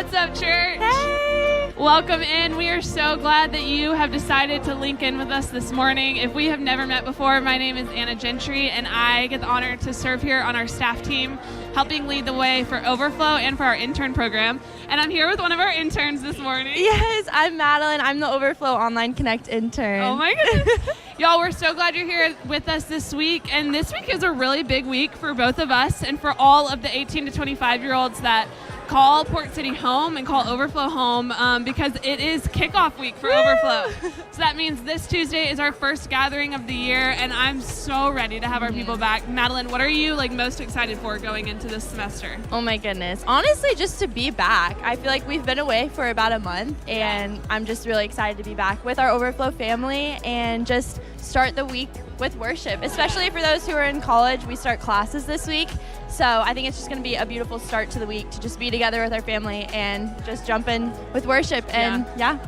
What's up, church? Hey! Welcome in. We are so glad that you have decided to link in with us this morning. If we have never met before, my name is Anna Gentry, and I get the honor to serve here on our staff team, helping lead the way for Overflow and for our intern program. And I'm here with one of our interns this morning. Yes, I'm Madeline. I'm the Overflow Online Connect intern. Oh my goodness. Y'all, we're so glad you're here with us this week. And this week is a really big week for both of us and for all of the 18 to 25-year-olds that call Port City home and call Overflow home because it is kickoff week for Overflow. So that means this Tuesday is our first gathering of the year, and I'm so ready to have our people back. Madeline, what are you most excited for going into this semester? Oh my goodness. Honestly, just to be back. I feel like we've been away for about a month, and I'm just really excited to be back with our Overflow family and just start the week with worship, especially for those who are in college. We start classes this week, so I think it's just going to be a beautiful start to the week to just be together with our family and just jump in with worship. And yeah,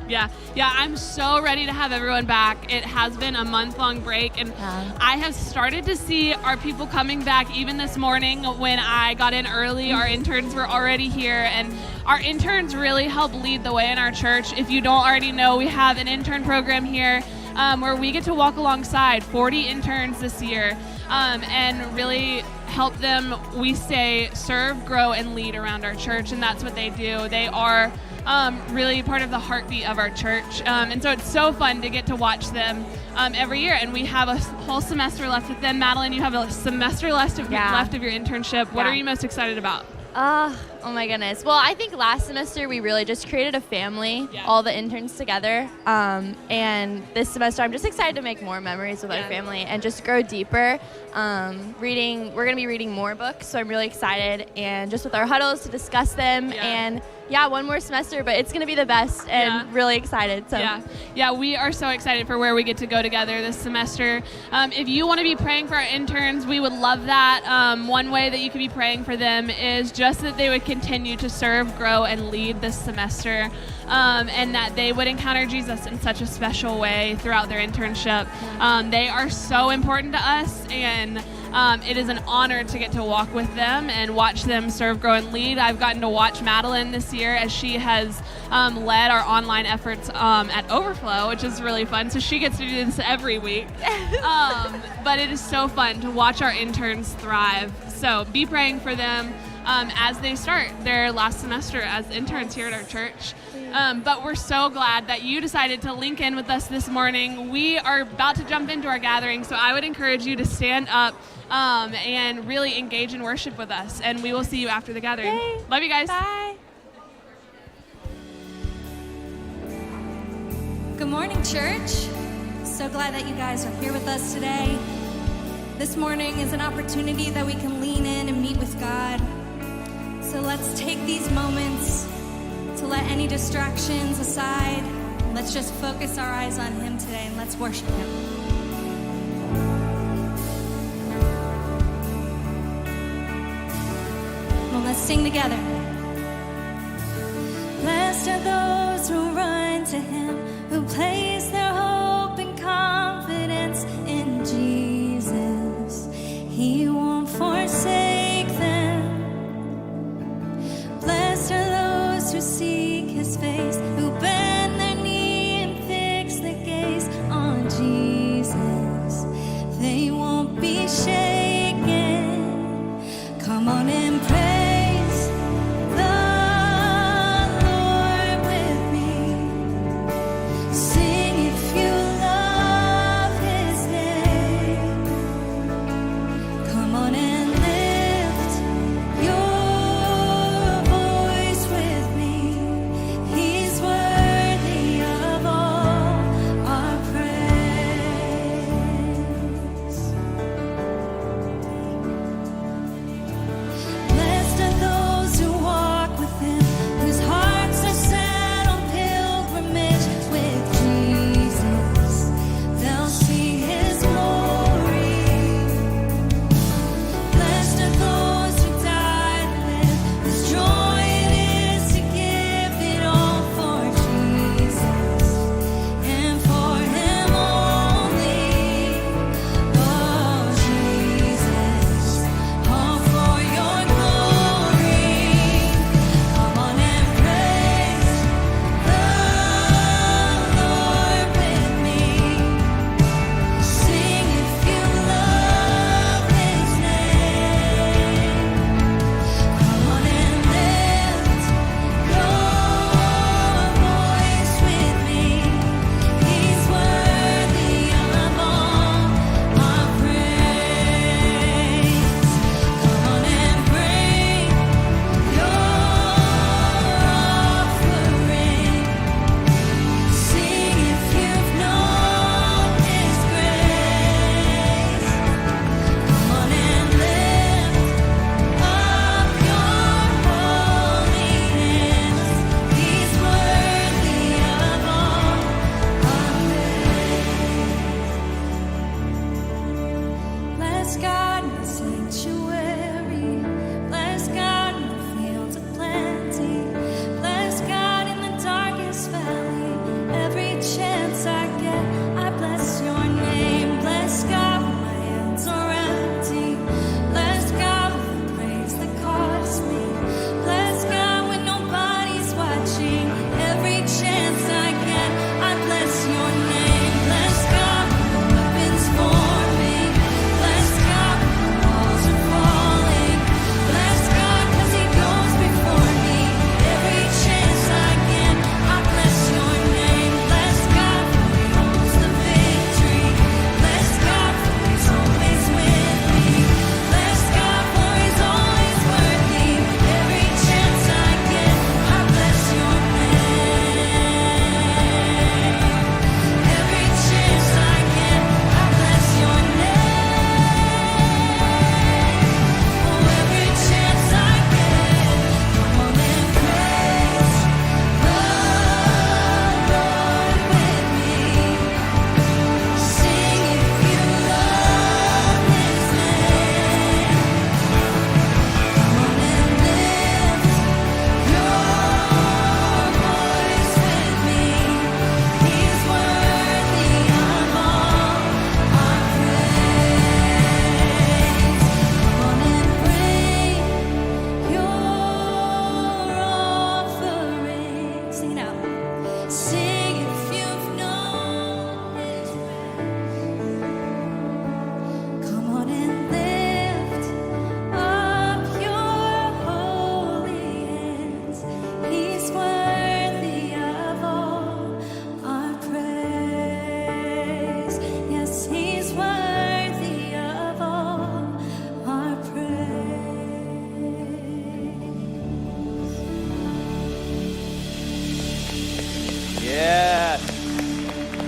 I'm so ready to have everyone back. It has been a month-long break, and I have started to see our people coming back. Even this morning when I got in early, our interns were already here, and our interns really help lead the way in our church. If you don't already know, we have an intern program here where we get to walk alongside 40 interns this year and really help them, we say, serve, grow, and lead around our church, and that's what they do. They are really part of the heartbeat of our church, and so it's so fun to get to watch them every year, and we have a whole semester left with them. Madeline, you have a semester left of your internship. What are you most excited about? Oh my goodness. Well, I think last semester we really just created a family, all the interns together. And this semester I'm just excited to make more memories with our family and just grow deeper. We're going to be reading more books, so I'm really excited. And just with our huddles to discuss them. And one more semester, but it's going to be the best and really excited. So we are so excited for where we get to go together this semester. If you want to be praying for our interns, we would love that. One way that you could be praying for them is just that they would continue to serve, grow, and lead this semester, and that they would encounter Jesus in such a special way throughout their internship. They are so important to us, and it is an honor to get to walk with them and watch them serve, grow, and lead. I've gotten to watch Madeline this year as she has led our online efforts at Overflow, which is really fun. So she gets to do this every week. But it is so fun to watch our interns thrive. So be praying for them as they start their last semester as interns here at our church. But we're so glad that you decided to link in with us this morning. We are about to jump into our gathering, so I would encourage you to stand up and really engage in worship with us, and we will see you after the gathering. Yay. Love you guys. Bye. Good morning, church. So glad that you guys are here with us today. This morning is an opportunity that we can lean in and meet with God. So let's take these moments to let any distractions aside. Let's just focus our eyes on Him today and let's worship Him. Well, let's sing together. Blessed are those who run to Him, who place their hope and confidence in Jesus. He won't forsake them. Blessed are those who seek His face, who bend their knee and fix their gaze on Jesus. They won't be shaken. Come on and praise the Lord with me. Sing if you love His name. Come on and lift your voice with me. He's worthy.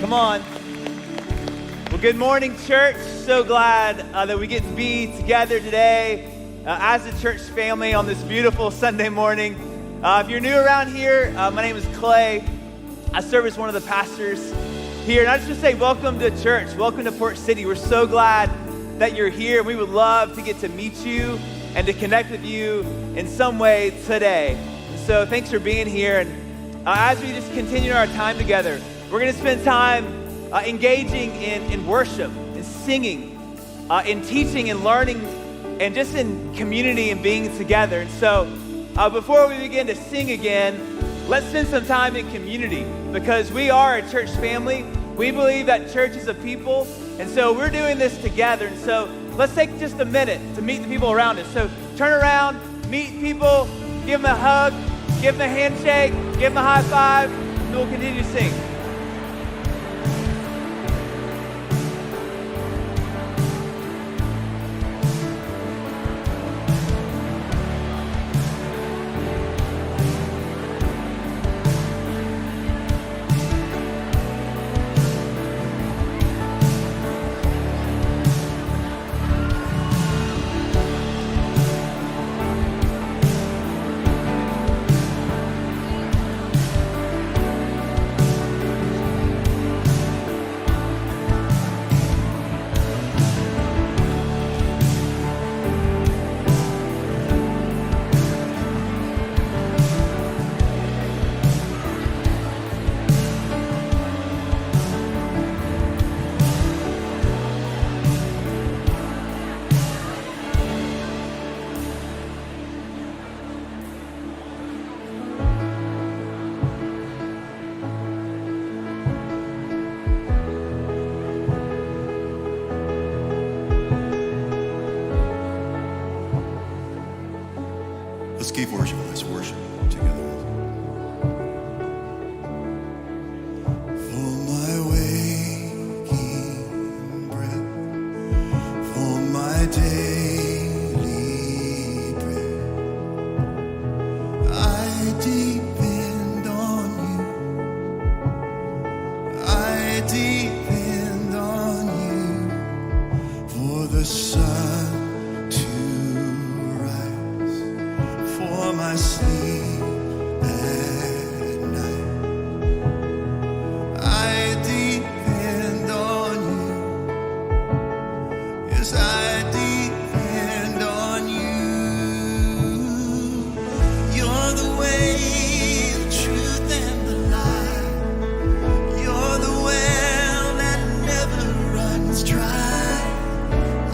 Come on. Well, good morning, church. So glad that we get to be together today as a church family on this beautiful Sunday morning. If you're new around here, my name is Clay. I serve as one of the pastors here. And I just want to say welcome to church. Welcome to Port City. We're so glad that you're here. We would love to get to meet you and to connect with you in some way today. So thanks for being here. And as we just continue our time together, we're going to spend time engaging in worship, in singing, in teaching and learning, and just in community and being together. And so before we begin to sing again, let's spend some time in community, because we are a church family. We believe that church is a people, and so we're doing this together. And so let's take just a minute to meet the people around us. So turn around, meet people, give them a hug, give them a handshake, give them a high five, and we'll continue to sing. Let's keep worshiping. Let's worship together. For my waking breath, for my daily bread, I depend on you. I depend on you for the sun to rise, for my sleep at night. I depend on you. Yes, I depend on you. You're the way, the truth, and the light. You're the well that never runs dry.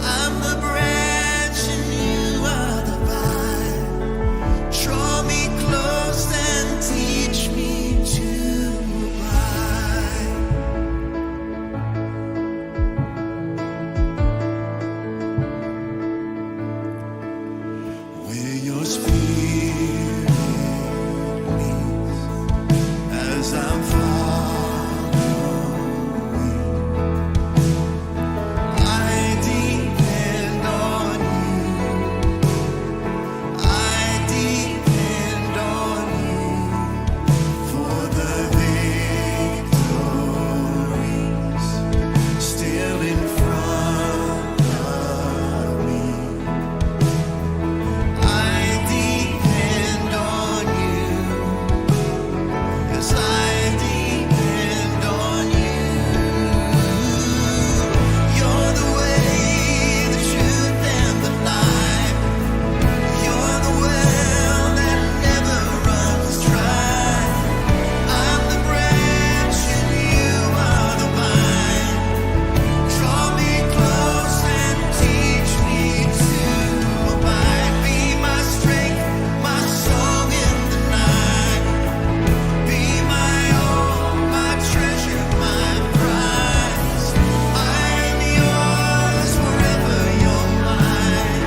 I'm the branch and you are the vine. Draw me close and teach me to abide. Where your spirit leads, as I'm following, I depend on you. I depend on you for the victories still in front of me. I depend on you. Yes, I depend on you. You're the way, the truth, and the light. You're the well that never runs dry. I'm the branch and you are the vine. Draw me close and teach me to abide. Be my strength, my song in the night. Be my all, my treasure, my prize. I am yours forever, you're mine.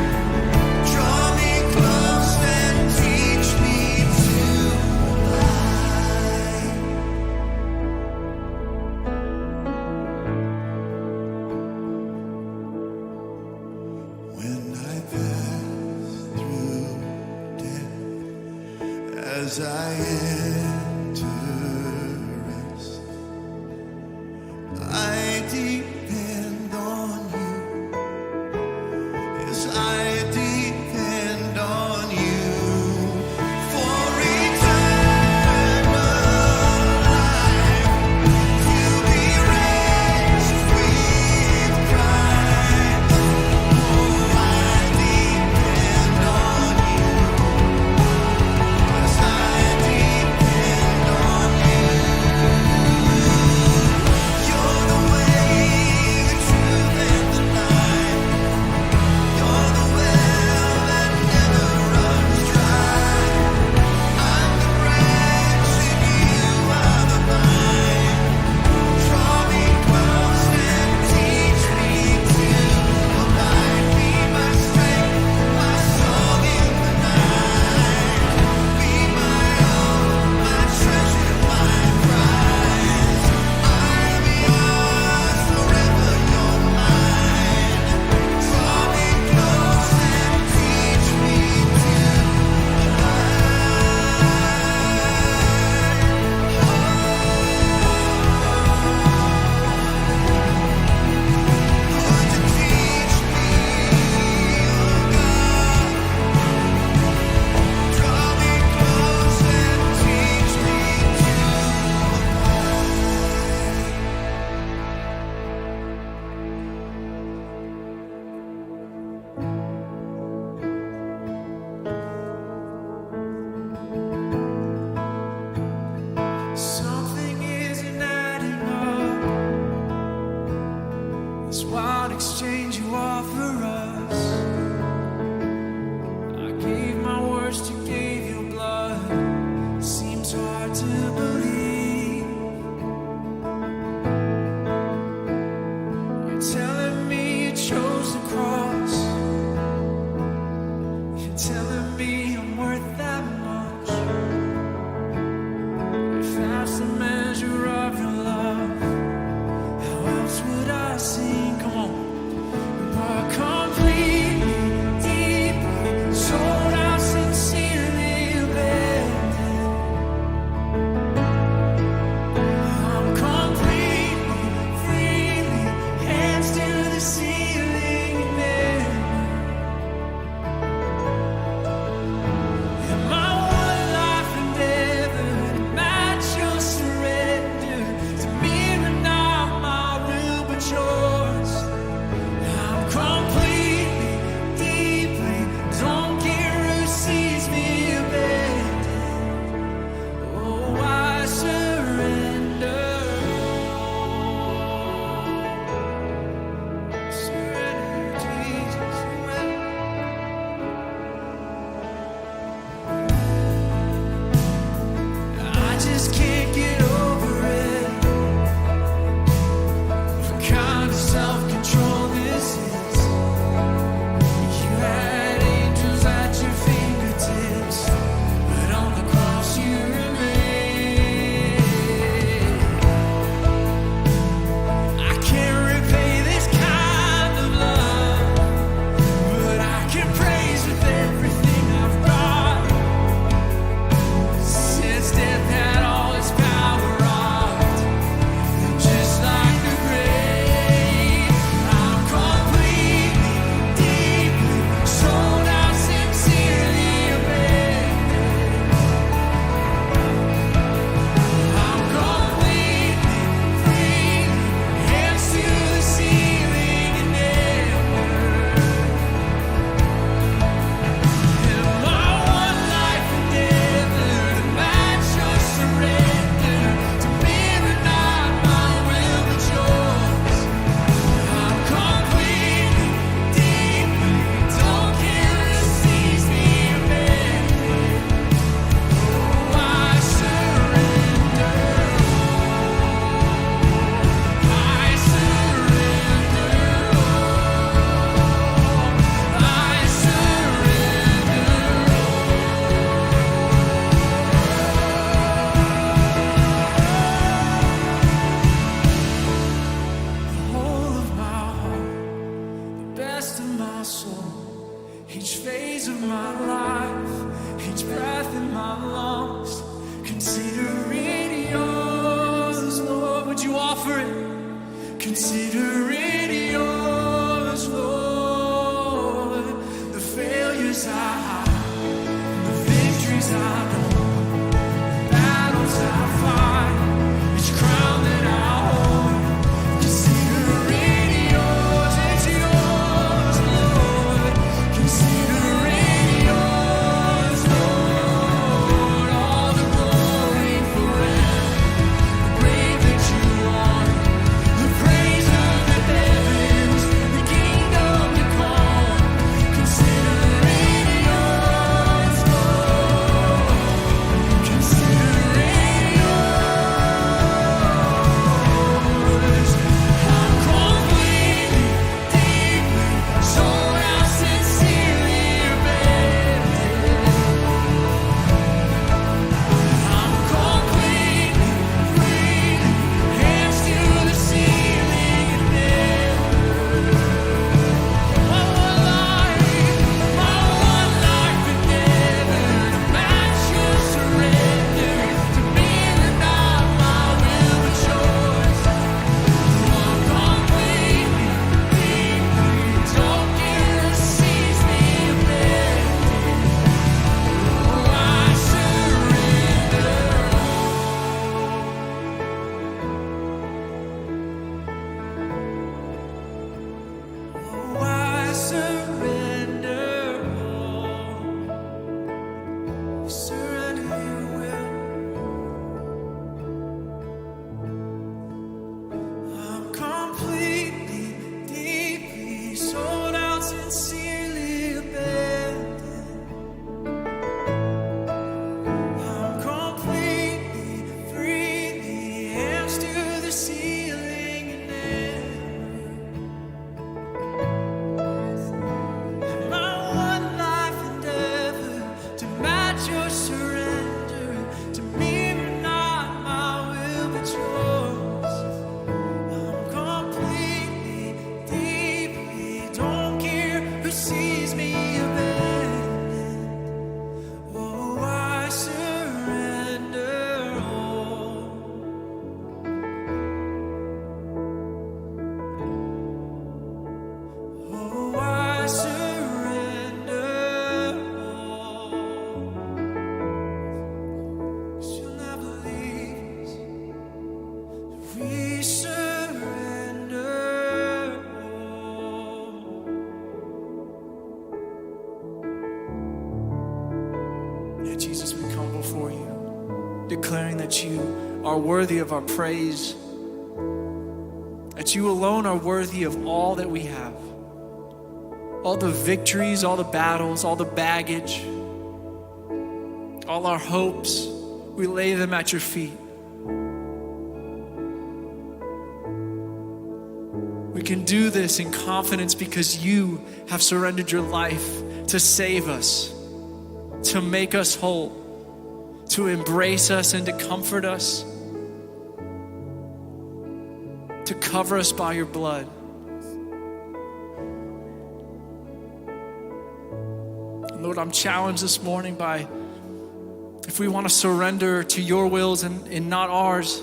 Draw me close and teach me to abide. When I pass through death, as I enter rest, just can't get over it. What kind of self-control this is. You had angels at your fingertips, but on the cross you remain. I can't repay this kind of love, but I can praise with everything I've got. Since death had all its power robbed, just like the grave, I'm completely, deeply sold out, sincerely abandoned. I'm completely free, hands to the ceiling and never. And my one life endeavor to match your surrender, to mirror not my will but yours. I'm completely, deeply, don't care who sees me abandoned. Oh, I surrender. I surrender. I the whole of my heart, the best of my soul, each phase of my life, each breath in my lungs, consider it yours, Lord. Would you offer it? Consider it yours, Lord. The failures I hide, the victories I know, battles I fight, each crown that I hold. Consider it yours, it's yours, Lord. Consider it yours, Lord. All the glory forever, the grave that you are, the praise of the heavens, the kingdom to come. Consider it yours, Lord. Consider it yours. I'm completely, deeply sold out, sincerely abandoned. I'm completely, freely, hands to the ceiling and never. My one life endeavor to match your surrender, to mirror not my will but yours. I'm completely, deeply, don't care who sees me abandoned. Oh, I surrender all. Oh, I surrender all. Surrender your will. I'm completely, deeply sold out, sincerely abandoned. I'm completely, freely, hands to the ceiling and never. My one life endeavor to match your surrender, to mirror not my will but yours. I'm completely, deeply, don't care who sees me abandoned. Oh, I surrender all. Oh, I surrender all. 'Cause you'll never leave us. We surrender all. Yeah, Jesus, we come before you, declaring that you are worthy of our praise, that you alone are worthy of all that we have, all the victories, all the battles, all the baggage, all our hopes, We lay them at your feet. We can do this in confidence because you have surrendered your life to save us, to make us whole, to embrace us and to comfort us, to cover us by your blood. Lord, I'm challenged this morning by, if we want to surrender to your wills and not ours,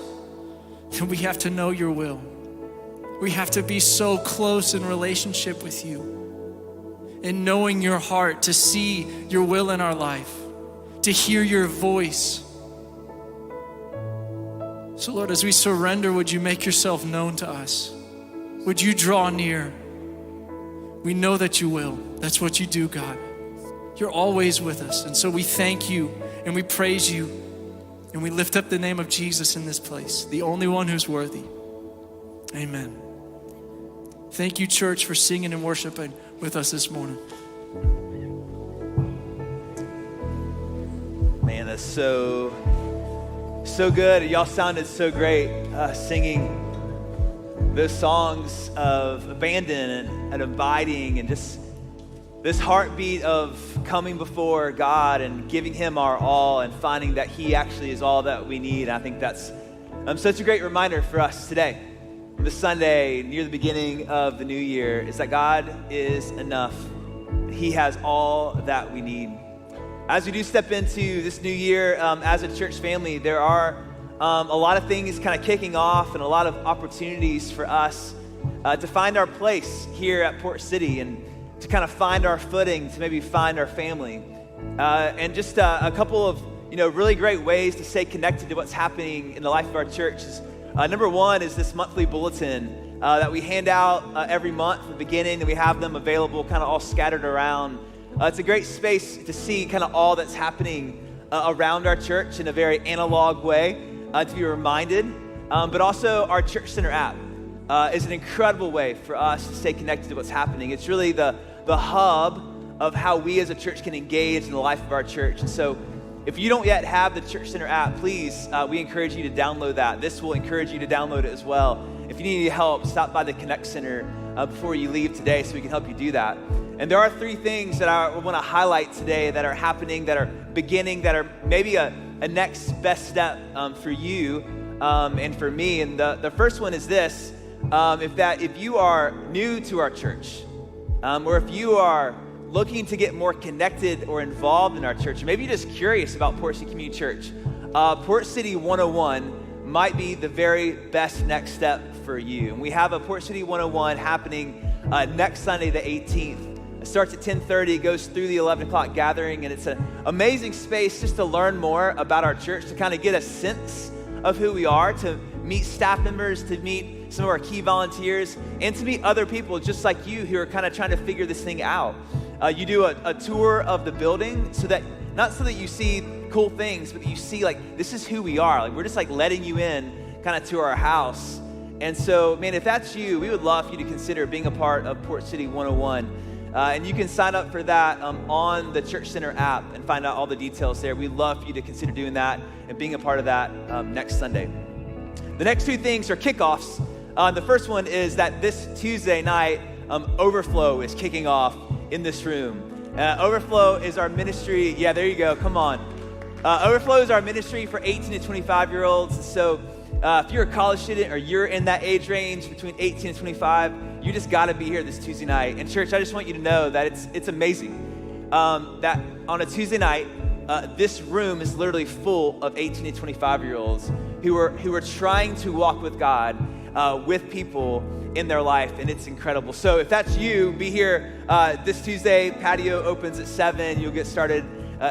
then we have to know your will. We have to be so close in relationship with you, in knowing your heart, to see your will in our life, to hear your voice. So Lord, as we surrender, would you make yourself known to us? Would you draw near? We know that you will. That's what you do, God. You're always with us. And so we thank you and we praise you and we lift up the name of Jesus in this place, the only one who's worthy. Amen. Thank you, church, for singing and worshiping with us this morning. Man, that's so good. Y'all sounded so great singing those songs of abandon and abiding and just this heartbeat of coming before God and giving him our all and finding that he actually is all that we need. And I think that's such a great reminder for us today. This Sunday, near the beginning of the new year, is that God is enough. He has all that we need. As we do step into this new year as a church family, there are a lot of things kind of kicking off and a lot of opportunities for us to find our place here at Port City and to kind of find our footing, to maybe find our family. And just a couple of really great ways to stay connected to what's happening in the life of our church is number one is this monthly bulletin that we hand out every month at the beginning, and we have them available kind of all scattered around. It's a great space to see kind of all that's happening around our church in a very analog way, to be reminded. But also our Church Center app is an incredible way for us to stay connected to what's happening. It's really the hub of how we as a church can engage in the life of our church. And so if you don't yet have the Church Center app, please, we encourage you to download that. This will encourage you to download it as well. If you need any help, stop by the Connect Center before you leave today so we can help you do that. And there are 3 things that I want to highlight today that are happening, that are beginning, that are maybe a next best step for you and for me. And the first one is this, if you are new to our church, or if you are looking to get more connected or involved in our church, or maybe you're just curious about Port City Community Church, Port City 101 might be the very best next step for you. And we have a Port City 101 happening next Sunday, the 18th. It starts at 10:30, it goes through the 11 o'clock gathering, and it's an amazing space just to learn more about our church, to kind of get a sense of who we are, to meet staff members, to meet some of our key volunteers, and to meet other people just like you who are kind of trying to figure this thing out. You do a tour of the building not so that you see cool things, but that you see like, this is who we are. Like, we're just like letting you in kind of to our house. And so, man, if that's you, we would love for you to consider being a part of Port City 101. And you can sign up for that on the Church Center app and find out all the details there. We'd love for you to consider doing that and being a part of that next Sunday. The next 2 things are kickoffs. The first one is that this Tuesday night, Overflow is kicking off in this room. Overflow is our ministry. Yeah, there you go. Come on. Overflow is our ministry for 18 to 25-year-olds. So if you're a college student or you're in that age range between 18 and 25, you just got to be here this Tuesday night. And church, I just want you to know that it's amazing that on a Tuesday night, this room is literally full of 18 to 25-year-olds who are trying to walk with God, with people in their life, and it's incredible. So if that's you, be here this Tuesday. Patio opens at 7. You'll get started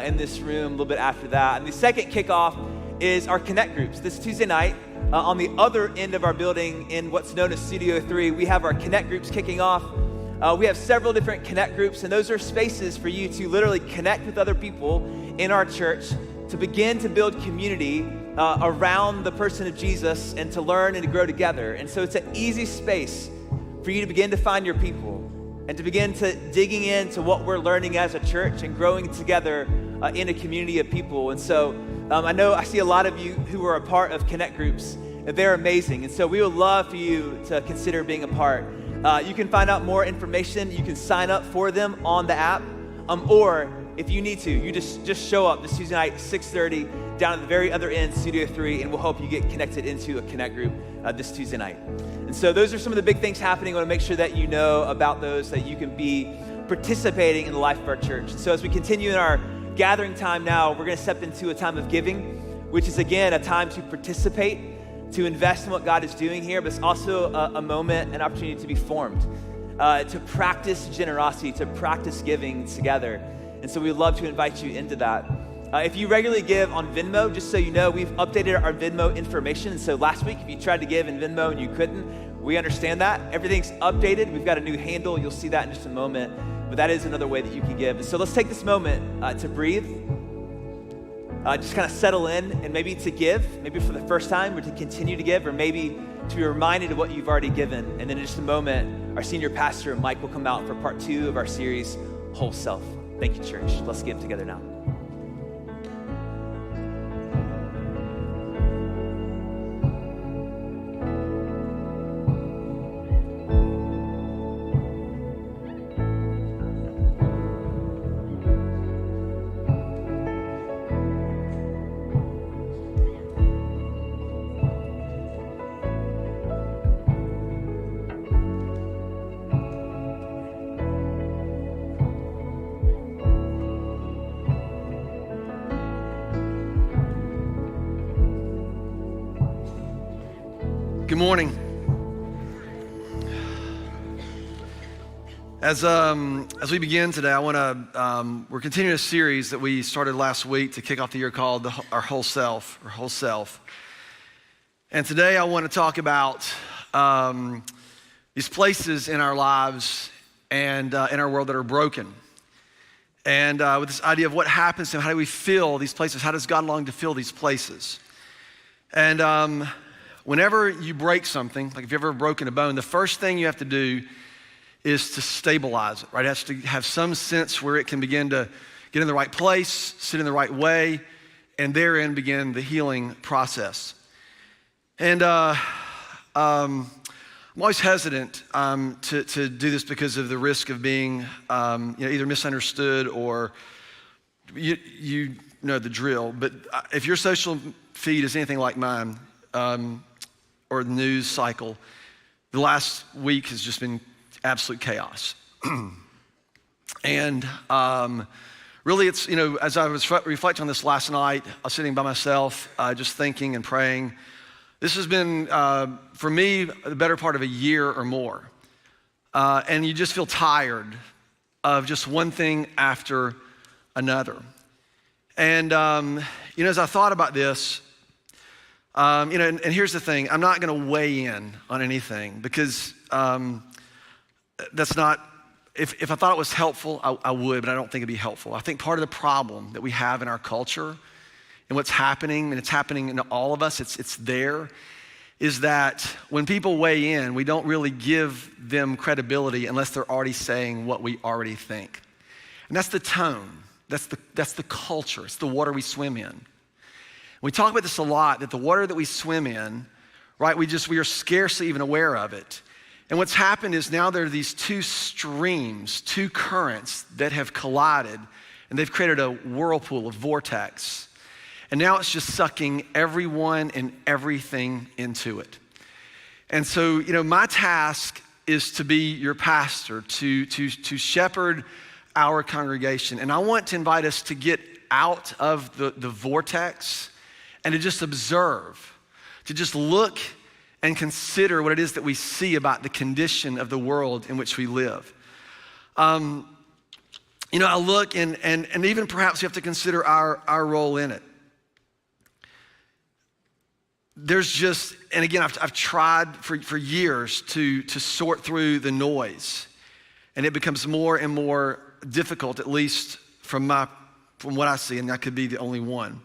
in this room a little bit after that. And the second kickoff is our Connect groups. This Tuesday night, on the other end of our building in what's known as Studio 3, we have our Connect groups kicking off. We have several different Connect groups, and those are spaces for you to literally connect with other people in our church, to begin to build community around the person of Jesus and to learn and to grow together. And so it's an easy space for you to begin to find your people and to begin to digging into what we're learning as a church and growing together in a community of people. And so I know I see a lot of you who are a part of Connect groups, and they're amazing. And so we would love for you to consider being a part. You can find out more information. You can sign up for them on the app, or if you need to, you just show up this Tuesday night, 6:30, down at the very other end, Studio 3, and we'll help you get connected into a Connect group this Tuesday night. And so those are some of the big things happening. I want to make sure that you know about those, that you can be participating in the life of our church. And so as we continue in our gathering time now, we're going to step into a time of giving, which is, again, a time to participate, to invest in what God is doing here, but it's also a moment, an opportunity to be formed, to practice generosity, to practice giving together. And so we'd love to invite you into that. If you regularly give on Venmo, just so you know, we've updated our Venmo information. And so last week, if you tried to give in Venmo and you couldn't, we understand that. Everything's updated. We've got a new handle. You'll see that in just a moment. But that is another way that you can give. And so let's take this moment to breathe, just kind of settle in, and maybe to give, maybe for the first time, or to continue to give, or maybe to be reminded of what you've already given. And then in just a moment, our senior pastor, Mike, will come out for part 2 of our series, Whole Self. Thank you, church. Let's give together now. Good morning. As we begin today, I want to, we're continuing a series that we started last week to kick off the year called Our Whole Self, or Whole Self. And today I want to talk about these places in our lives and in our world that are broken. And with this idea of what happens to them, how do we fill these places? How does God long to fill these places? And whenever you break something, like if you've ever broken a bone, the first thing you have to do is to stabilize it, right? It has to have some sense where it can begin to get in the right place, sit in the right way, and therein begin the healing process. And I'm always hesitant to do this because of the risk of being either misunderstood or you know the drill. But if your social feed is anything like mine, or the news cycle, the last week has just been absolute chaos. And really it's, as I was reflecting on this last night, I was sitting by myself, just thinking and praying. This has been, for me, the better part of a year or more. And you just feel tired of just one thing after another. And, as I thought about this, and here's the thing, I'm not going to weigh in on anything because that's not, if I thought it was helpful, I would, but I don't think it'd be helpful. I think part of the problem that we have in our culture and what's happening, and it's happening in all of us, it's there, is that when people weigh in, we don't really give them credibility unless they're already saying what we already think. And that's the tone, that's the culture, it's the water we swim in. We talk about this a lot, that the water that we swim in, right, we are scarcely even aware of it. And what's happened is now there are these two streams, two currents that have collided, and they've created a whirlpool, a vortex. And now it's just sucking everyone and everything into it. And so, my task is to be your pastor, to shepherd our congregation. And I want to invite us to get out of the vortex and to just observe, to just look and consider what it is that we see about the condition of the world in which we live. I look and even perhaps we have to consider our role in it. There's just, and again, I've tried for years to sort through the noise, and it becomes more and more difficult, at least from what I see, and I could be the only one.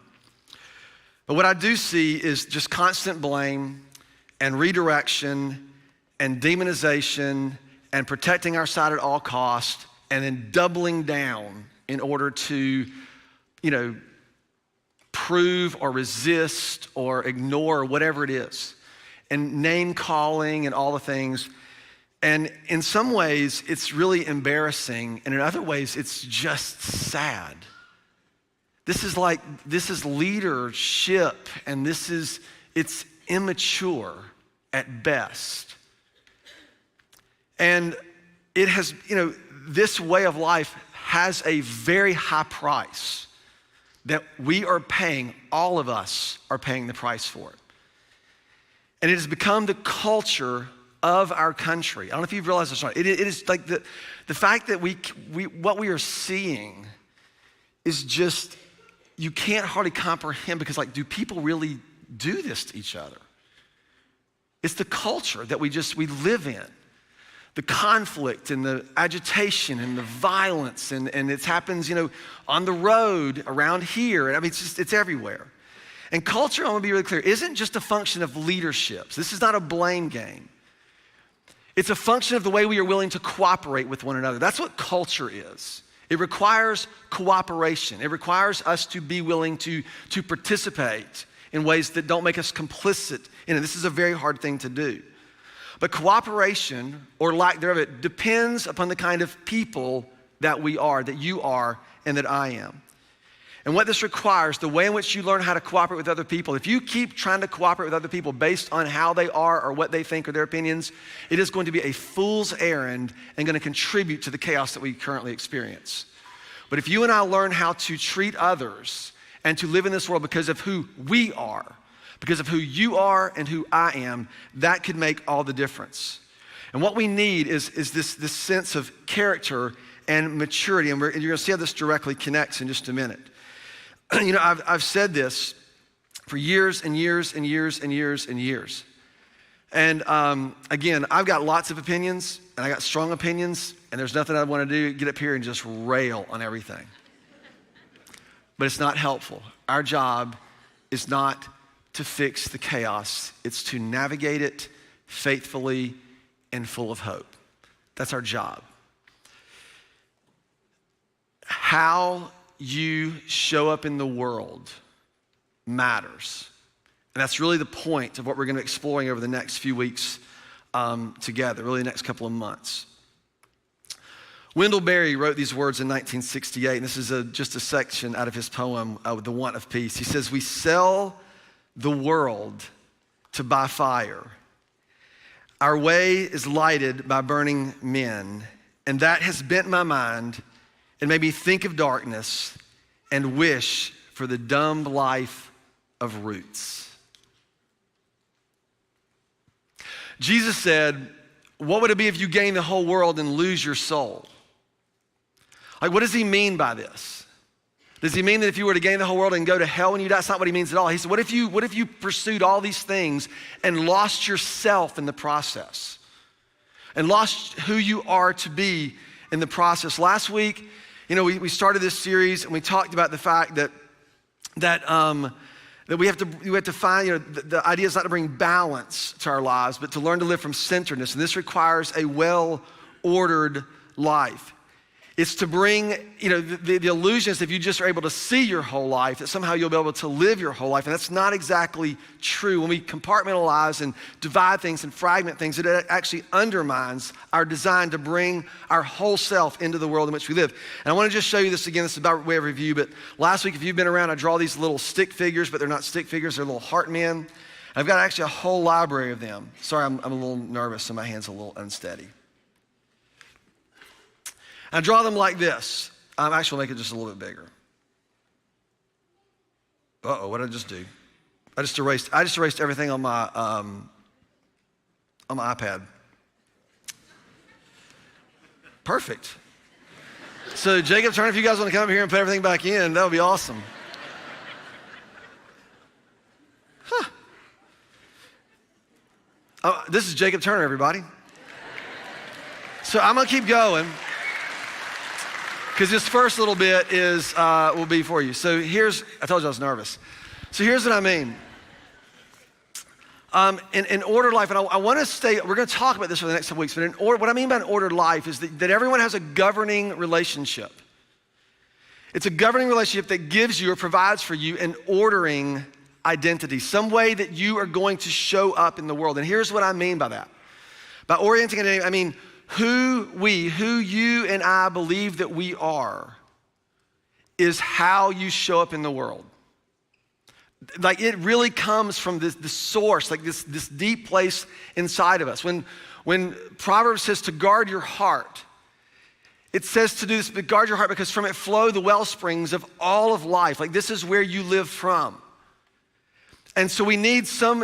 But what I do see is just constant blame and redirection and demonization and protecting our side at all costs and then doubling down in order to, prove or resist or ignore whatever it is, and name calling and all the things. And in some ways, it's really embarrassing, and in other ways, it's just sad. This is leadership, and it's immature at best. And it has, this way of life has a very high price that we are paying, all of us are paying the price for it. And it has become the culture of our country. I don't know if you've realized this or not. It is like the fact that what we are seeing is just, you can't hardly comprehend, because do people really do this to each other? It's the culture that we live in. The conflict and the agitation and the violence, and it happens, on the road, around here. I mean, it's everywhere. And culture, I want to be really clear, isn't just a function of leaderships. This is not a blame game. It's a function of the way we are willing to cooperate with one another. That's what culture is. It requires cooperation. It requires us to be willing to participate in ways that don't make us complicit in it. This is a very hard thing to do. But cooperation, or lack thereof, it depends upon the kind of people that we are, that you are, and that I am. And what this requires, the way in which you learn how to cooperate with other people, if you keep trying to cooperate with other people based on how they are or what they think or their opinions, it is going to be a fool's errand and going to contribute to the chaos that we currently experience. But if you and I learn how to treat others and to live in this world because of who we are, because of who you are and who I am, that could make all the difference. And what we need is this sense of character and maturity, and you're going to see how this directly connects in just a minute. I've said this for years and years and years and years and years. And again, I've got lots of opinions, and I got strong opinions, and there's nothing I want to do, get up here and just rail on everything. But it's not helpful. Our job is not to fix the chaos. It's to navigate it faithfully and full of hope. That's our job. How you show up in the world matters. And that's really the point of what we're going to be exploring over the next few weeks together, really the next couple of months. Wendell Berry wrote these words in 1968, and this is just a section out of his poem, The Want of Peace. He says, "We sell the world to buy fire. Our way is lighted by burning men, and that has bent my mind and made me think of darkness and wish for the dumb life of roots." Jesus said, what would it be if you gain the whole world and lose your soul? What does he mean by this? Does he mean that if you were to gain the whole world and go to hell when you die? That's not what he means at all. He said, what if you pursued all these things and lost yourself in the process? And lost who you are to be in the process. Last week, we started this series and we talked about the fact that we have to find, the idea is not to bring balance to our lives, but to learn to live from centeredness. And this requires a well-ordered life. It's to bring, the illusion is if you just are able to see your whole life, that somehow you'll be able to live your whole life. And that's not exactly true. When we compartmentalize and divide things and fragment things, it actually undermines our design to bring our whole self into the world in which we live. And I want to just show you this again. This is about way of review. But last week, if you've been around, I draw these little stick figures, but they're not stick figures. They're little heart men. I've got actually a whole library of them. Sorry, I'm a little nervous, so my hand's a little unsteady. I draw them like this. I'm actually make it just a little bit bigger. What did I just do? I just erased everything on my iPad. Perfect. So Jacob, Turner, if you guys want to come up here and put everything back in, that would be awesome. This is Jacob Turner, everybody. So I'm gonna keep going, because this first little bit will be for you. So I told you I was nervous. So here's what I mean. In ordered life, and I want to we're going to talk about this for the next couple weeks, but what I mean by an ordered life is that everyone has a governing relationship. It's a governing relationship that gives you or provides for you an ordering identity, some way that you are going to show up in the world. And here's what I mean by that. By orienting identity, I mean who you and I believe that we are is how you show up in the world. Like it really comes from this source, like this deep place inside of us. When Proverbs says to guard your heart, it says to do this, but guard your heart because from it flow the well springs of all of life. Like this is where you live from. And so we need some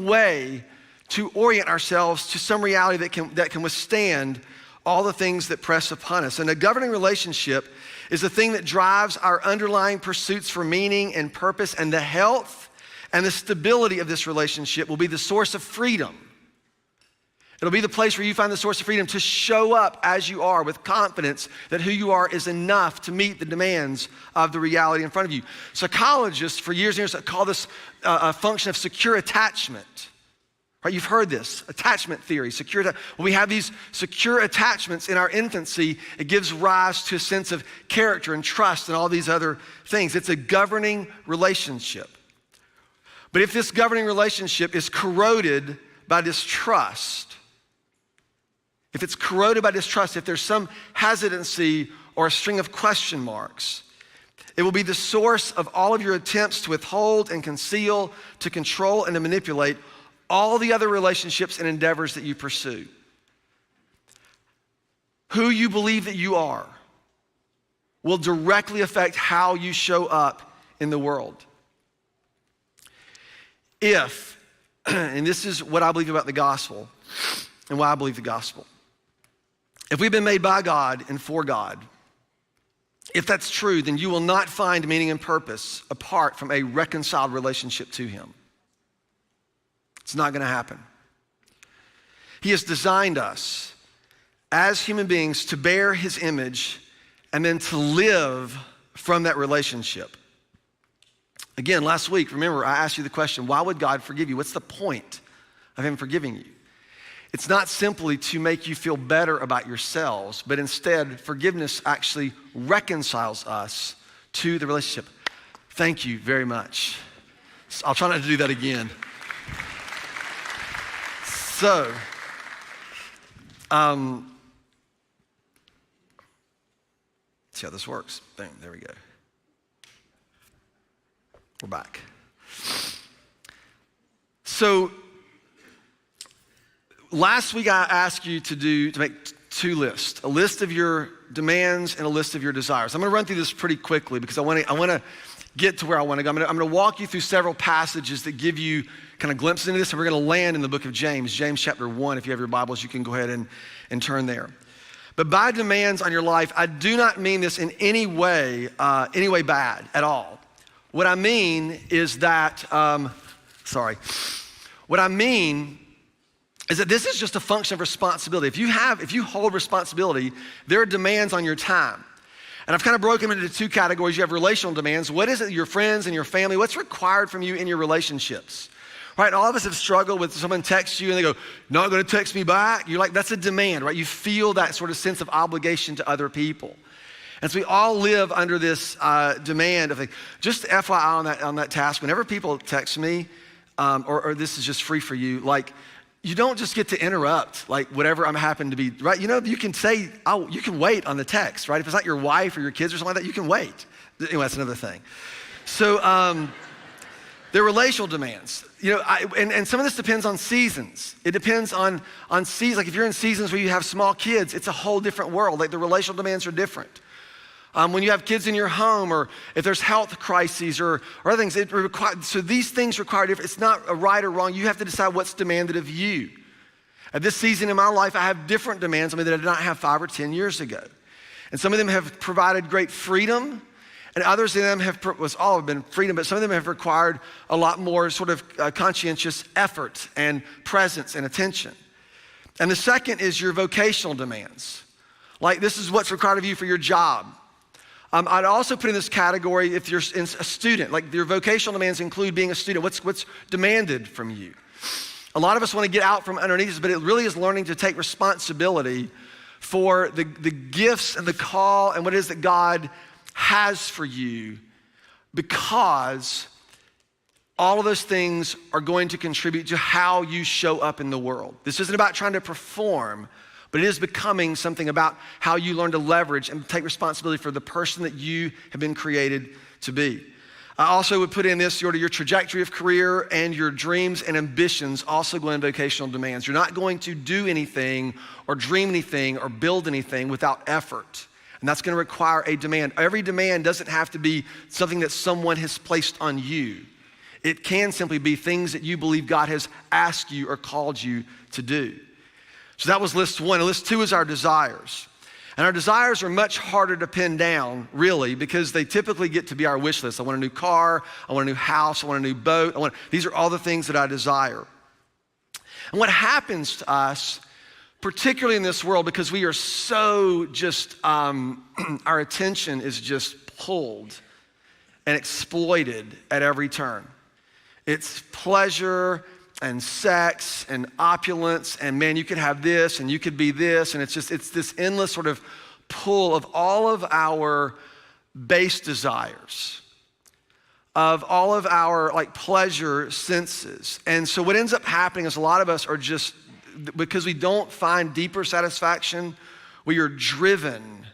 way to orient ourselves to some reality that can withstand all the things that press upon us. And a governing relationship is the thing that drives our underlying pursuits for meaning and purpose, and the health and the stability of this relationship will be the source of freedom. It'll be the place where you find the source of freedom to show up as you are with confidence that who you are is enough to meet the demands of the reality in front of you. Psychologists for years and years call this a function of secure attachment. Right? You've heard this, attachment theory, when we have these secure attachments in our infancy, it gives rise to a sense of character and trust and all these other things. It's a governing relationship. But if this governing relationship is corroded by distrust, if it's corroded by distrust, if there's some hesitancy or a string of question marks, it will be the source of all of your attempts to withhold and conceal, to control and to manipulate all the other relationships and endeavors that you pursue. Who you believe that you are will directly affect how you show up in the world. If, and this is what I believe about the gospel and why I believe the gospel. If we've been made by God and for God, if that's true, then you will not find meaning and purpose apart from a reconciled relationship to Him. It's not gonna happen. He has designed us as human beings to bear His image and then to live from that relationship. Again, last week, remember, I asked you the question, why would God forgive you? What's the point of Him forgiving you? It's not simply to make you feel better about yourselves, but instead, forgiveness actually reconciles us to the relationship. Thank you very much. I'll try not to do that again. So, see how this works. Boom, there we go. We're back. So, last week I asked you to make two lists, a list of your demands and a list of your desires. I'm gonna run through this pretty quickly because I wanna get to where I wanna go. I'm gonna walk you through several passages that give you kind of glimpses into this, and we're gonna land in the book of James chapter 1. If you have your Bibles, you can go ahead and turn there. But by demands on your life, I do not mean this in any way bad at all. What I mean is that, what I mean is that this is just a function of responsibility. If you hold responsibility, there are demands on your time. And I've kind of broken them into two categories. You have relational demands. What is it, your friends and your family, what's required from you in your relationships? Right, and all of us have struggled with someone texts you and they go, not gonna text me back. You're like, that's a demand, right? You feel that sort of sense of obligation to other people. And so we all live under this demand of, just FYI on that task, whenever people text me, or this is just free for you, like, you don't just get to interrupt, like, whatever I'm happen to be, right? You know, you can say, oh, you can wait on the text, right? If it's not your wife or your kids or something like that, you can wait. Anyway, that's another thing. So, they're relational demands. You know, and some of this depends on seasons. It depends on seasons. Like if you're in seasons where you have small kids, it's a whole different world. Like the relational demands are different. When you have kids in your home, or if there's health crises or other things, so these things require different. It's not a right or wrong. You have to decide what's demanded of you. At this season in my life, I have different demands on me that I did not have 5 or 10 years ago. And some of them have provided great freedom, and others of them all have been freedom, but some of them have required a lot more sort of conscientious effort and presence and attention. And the second is your vocational demands. Like this is what's required of you for your job. I'd also put in this category if you're a student, like your vocational demands include being a student. What's demanded from you? A lot of us want to get out from underneath this, but it really is learning to take responsibility for the gifts and the call and what it is that God has for you, because all of those things are going to contribute to how you show up in the world. This isn't about trying to perform, but it is becoming something about how you learn to leverage and take responsibility for the person that you have been created to be. I also would put in this, your trajectory of career and your dreams and ambitions also go in vocational demands. You're not going to do anything or dream anything or build anything without effort. And that's going to require a demand. Every demand doesn't have to be something that someone has placed on you. It can simply be things that you believe God has asked you or called you to do. So that was list one. And list two is our desires. And our desires are much harder to pin down, really, because they typically get to be our wish list. I want a new car, I want a new house, I want a new boat. These are all the things that I desire. And what happens to us, particularly in this world, because we are so just, our attention is just pulled and exploited at every turn. It's pleasure and sex and opulence, and man, you could have this and you could be this, and it's this endless sort of pull of all of our base desires, of all of our like pleasure senses. And so what ends up happening is a lot of us are just, because we don't find deeper satisfaction, we are driven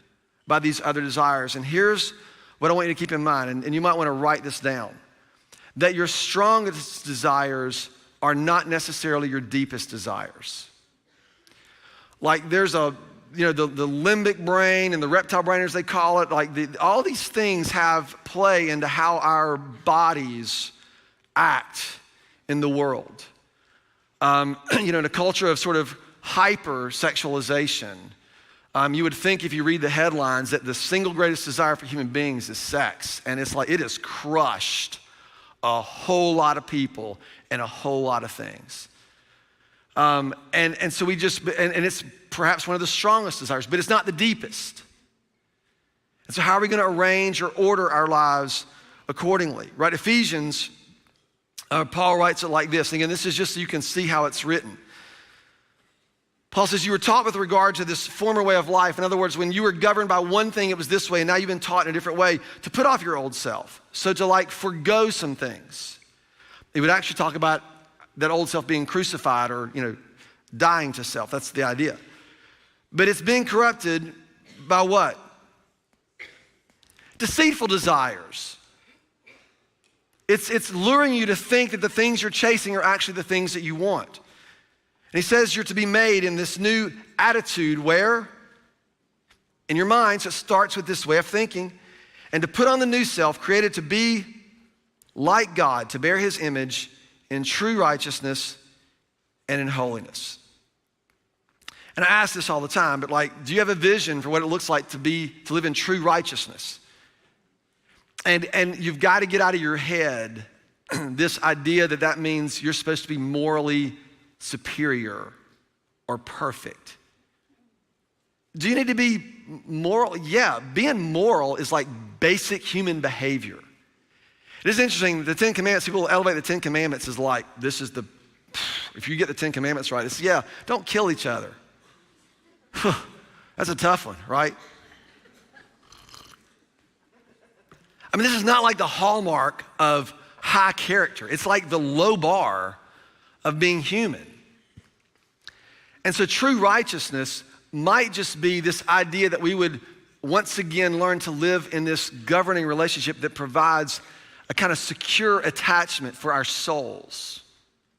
by these other desires. And here's what I want you to keep in mind, and you might want to write this down, that your strongest desires are not necessarily your deepest desires. Like there's the limbic brain and the reptile brain, as they call it, all these things have play into how our bodies act in the world. In a culture of sort of hyper-sexualization, you would think if you read the headlines that the single greatest desire for human beings is sex, and it's like it has crushed a whole lot of people and a whole lot of things. And so we just, and it's perhaps one of the strongest desires, but it's not the deepest. And so how are we gonna arrange or order our lives accordingly, right? Ephesians, Paul writes it like this. Again, this is just so you can see how it's written. Paul says, you were taught with regard to this former way of life. In other words, when you were governed by one thing, it was this way, and now you've been taught in a different way to put off your old self. So to forgo some things. He would actually talk about that old self being crucified or, dying to self. That's the idea. But it's being corrupted by what? Deceitful desires. It's luring you to think that the things you're chasing are actually the things that you want. And he says you're to be made in this new attitude where? In your mind. So it starts with this way of thinking. And to put on the new self, created to be like God, to bear his image in true righteousness and in holiness. And I ask this all the time, but do you have a vision for what it looks like to live in true righteousness? And you've got to get out of your head this idea that means you're supposed to be morally superior or perfect. Do you need to be moral? Yeah, being moral is like basic human behavior. It is interesting, the 10 Commandments, people elevate the 10 Commandments as if you get the 10 Commandments right, don't kill each other. That's a tough one, right? I mean, this is not like the hallmark of high character. It's like the low bar of being human. And so true righteousness might just be this idea that we would once again learn to live in this governing relationship that provides a kind of secure attachment for our souls.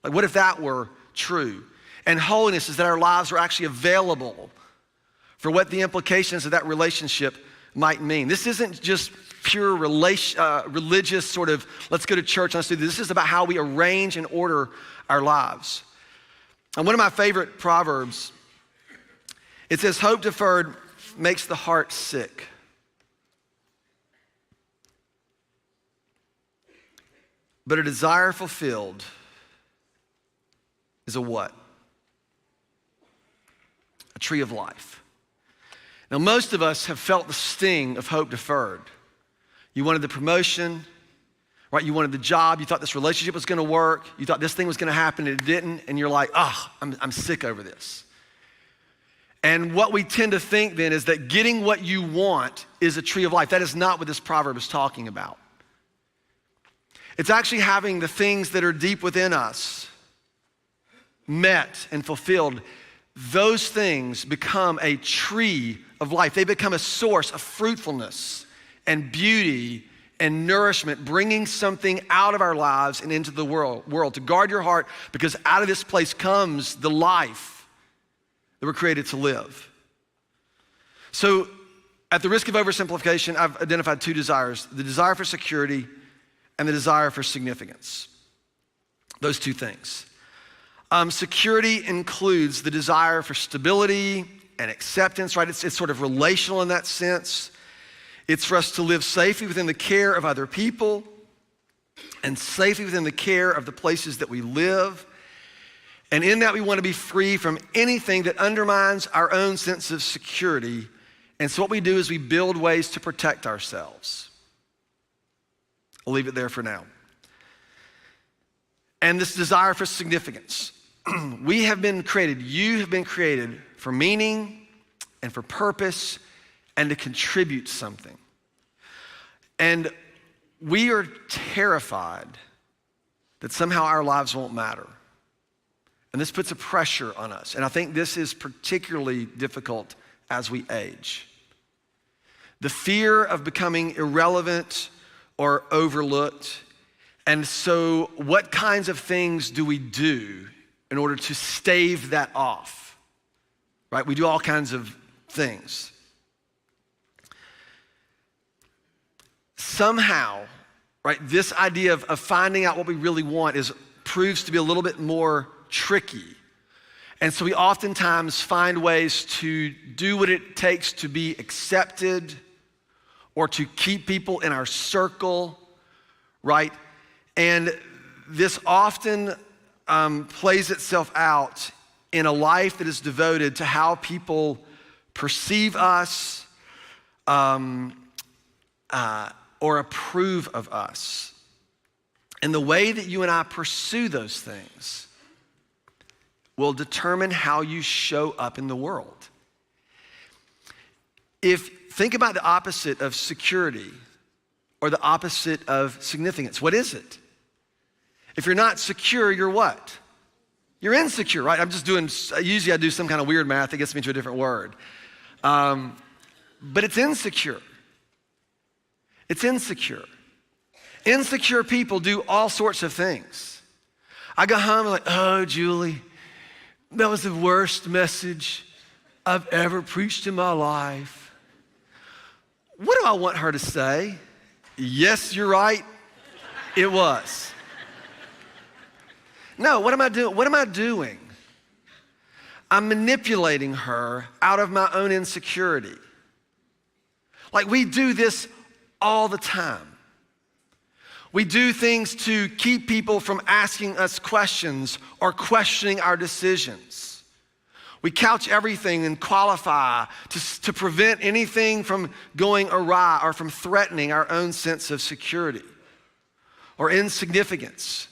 What if that were true? And holiness is that our lives are actually available for what the implications of that relationship might mean. This isn't just pure religious sort of, let's go to church, let's do this. This is about how we arrange and order our lives. And one of my favorite proverbs, it says, hope deferred makes the heart sick. But a desire fulfilled is a what? A tree of life. Now, most of us have felt the sting of hope deferred. You wanted the promotion, right? You wanted the job. You thought this relationship was going to work. You thought this thing was going to happen, and it didn't. And you're like, I'm sick over this. And what we tend to think then is that getting what you want is a tree of life. That is not what this proverb is talking about. It's actually having the things that are deep within us met and fulfilled. Those things become a tree of life. They become a source of fruitfulness and beauty and nourishment, bringing something out of our lives and into the world. To guard your heart, because out of this place comes the life that we're created to live. So, at the risk of oversimplification, I've identified two desires: the desire for security and the desire for significance. Those two things. Security includes the desire for stability and acceptance, right? It's sort of relational in that sense. It's for us to live safely within the care of other people and safely within the care of the places that we live. And in that, we want to be free from anything that undermines our own sense of security. And so what we do is we build ways to protect ourselves. I'll leave it there for now. And this desire for significance. We have been created, you have been created for meaning and for purpose and to contribute something. And we are terrified that somehow our lives won't matter. And this puts a pressure on us. And I think this is particularly difficult as we age. The fear of becoming irrelevant or overlooked. And so what kinds of things do we do in order to stave that off? Right? We do all kinds of things. Somehow, right, this idea of finding out what we really want proves to be a little bit more tricky. And so we oftentimes find ways to do what it takes to be accepted or to keep people in our circle, right? And this often plays itself out in a life that is devoted to how people perceive us or approve of us. And the way that you and I pursue those things will determine how you show up in the world. Think about the opposite of security or the opposite of significance. What is it? If you're not secure, you're what? You're insecure, right? Usually I do some kind of weird math that gets me to a different word. But it's insecure. It's insecure. Insecure people do all sorts of things. I go home and like, oh, Julie, that was the worst message I've ever preached in my life. What do I want her to say? Yes, you're right. It was. No, what am I doing? What am I doing? I'm manipulating her out of my own insecurity. Like we do this all the time. We do things to keep people from asking us questions or questioning our decisions. We couch everything and qualify to prevent anything from going awry or from threatening our own sense of security or insignificance.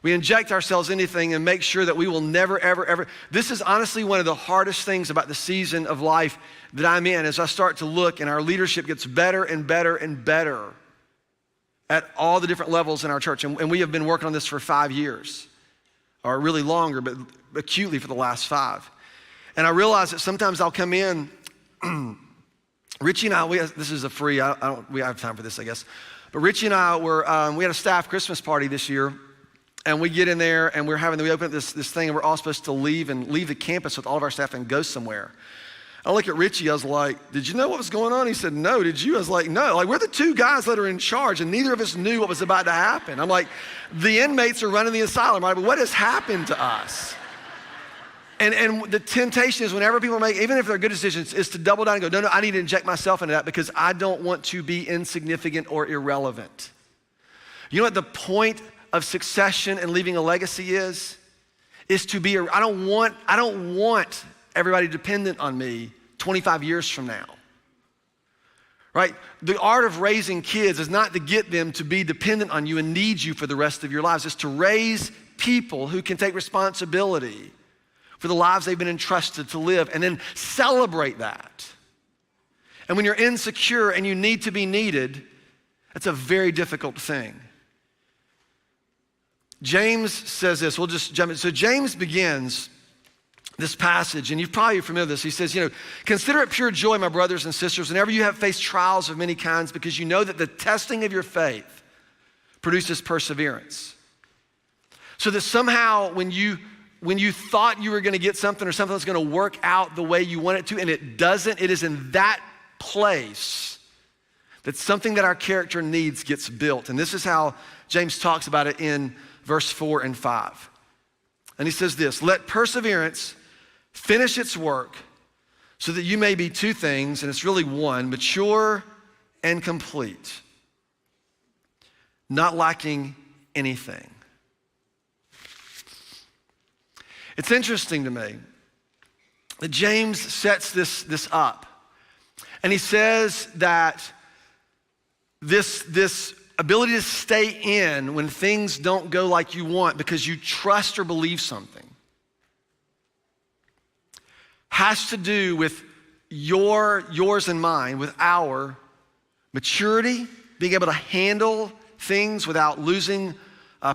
We inject ourselves into anything and make sure that we will never, ever, ever. This is honestly one of the hardest things about the season of life that I'm in as I start to look and our leadership gets better and better and better at all the different levels in our church. And we have been working on this for 5 years, or really longer, but acutely for the last 5. And I realize that sometimes I'll come in, Richie and I, this is a free, we have time for this, I guess. But Richie and I we had a staff Christmas party this year. And we get in there and we open up this thing and we're all supposed to leave the campus with all of our staff and go somewhere. I look at Richie, I was like, did you know what was going on? He said, no, did you? I was like, no, like we're the 2 guys that are in charge and neither of us knew what was about to happen. I'm like, the inmates are running the asylum, right? But what has happened to us? And the temptation is whenever people make, even if they're good decisions, is to double down and go, no, I need to inject myself into that because I don't want to be insignificant or irrelevant. You know what the point of succession and leaving a legacy is to be, I don't want everybody dependent on me 25 years from now, right? The art of raising kids is not to get them to be dependent on you and need you for the rest of your lives. It's to raise people who can take responsibility for the lives they've been entrusted to live, and then celebrate that. And when you're insecure and you need to be needed, that's a very difficult thing. James says this, we'll just jump in. So James begins this passage, and you're probably familiar with this. He says, consider it pure joy, my brothers and sisters, whenever you have faced trials of many kinds, because you know that the testing of your faith produces perseverance. So that somehow when you thought you were gonna get something or something that's gonna work out the way you want it to, and it doesn't, it is in that place that something that our character needs gets built. And this is how James talks about it in verse 4 and 5. And he says this, let perseverance finish its work so that you may be two things, and it's really one, mature and complete, not lacking anything. It's interesting to me that James sets this up. And he says that this ability to stay in when things don't go like you want because you trust or believe something has to do with yours and mine, with our maturity, being able to handle things without losing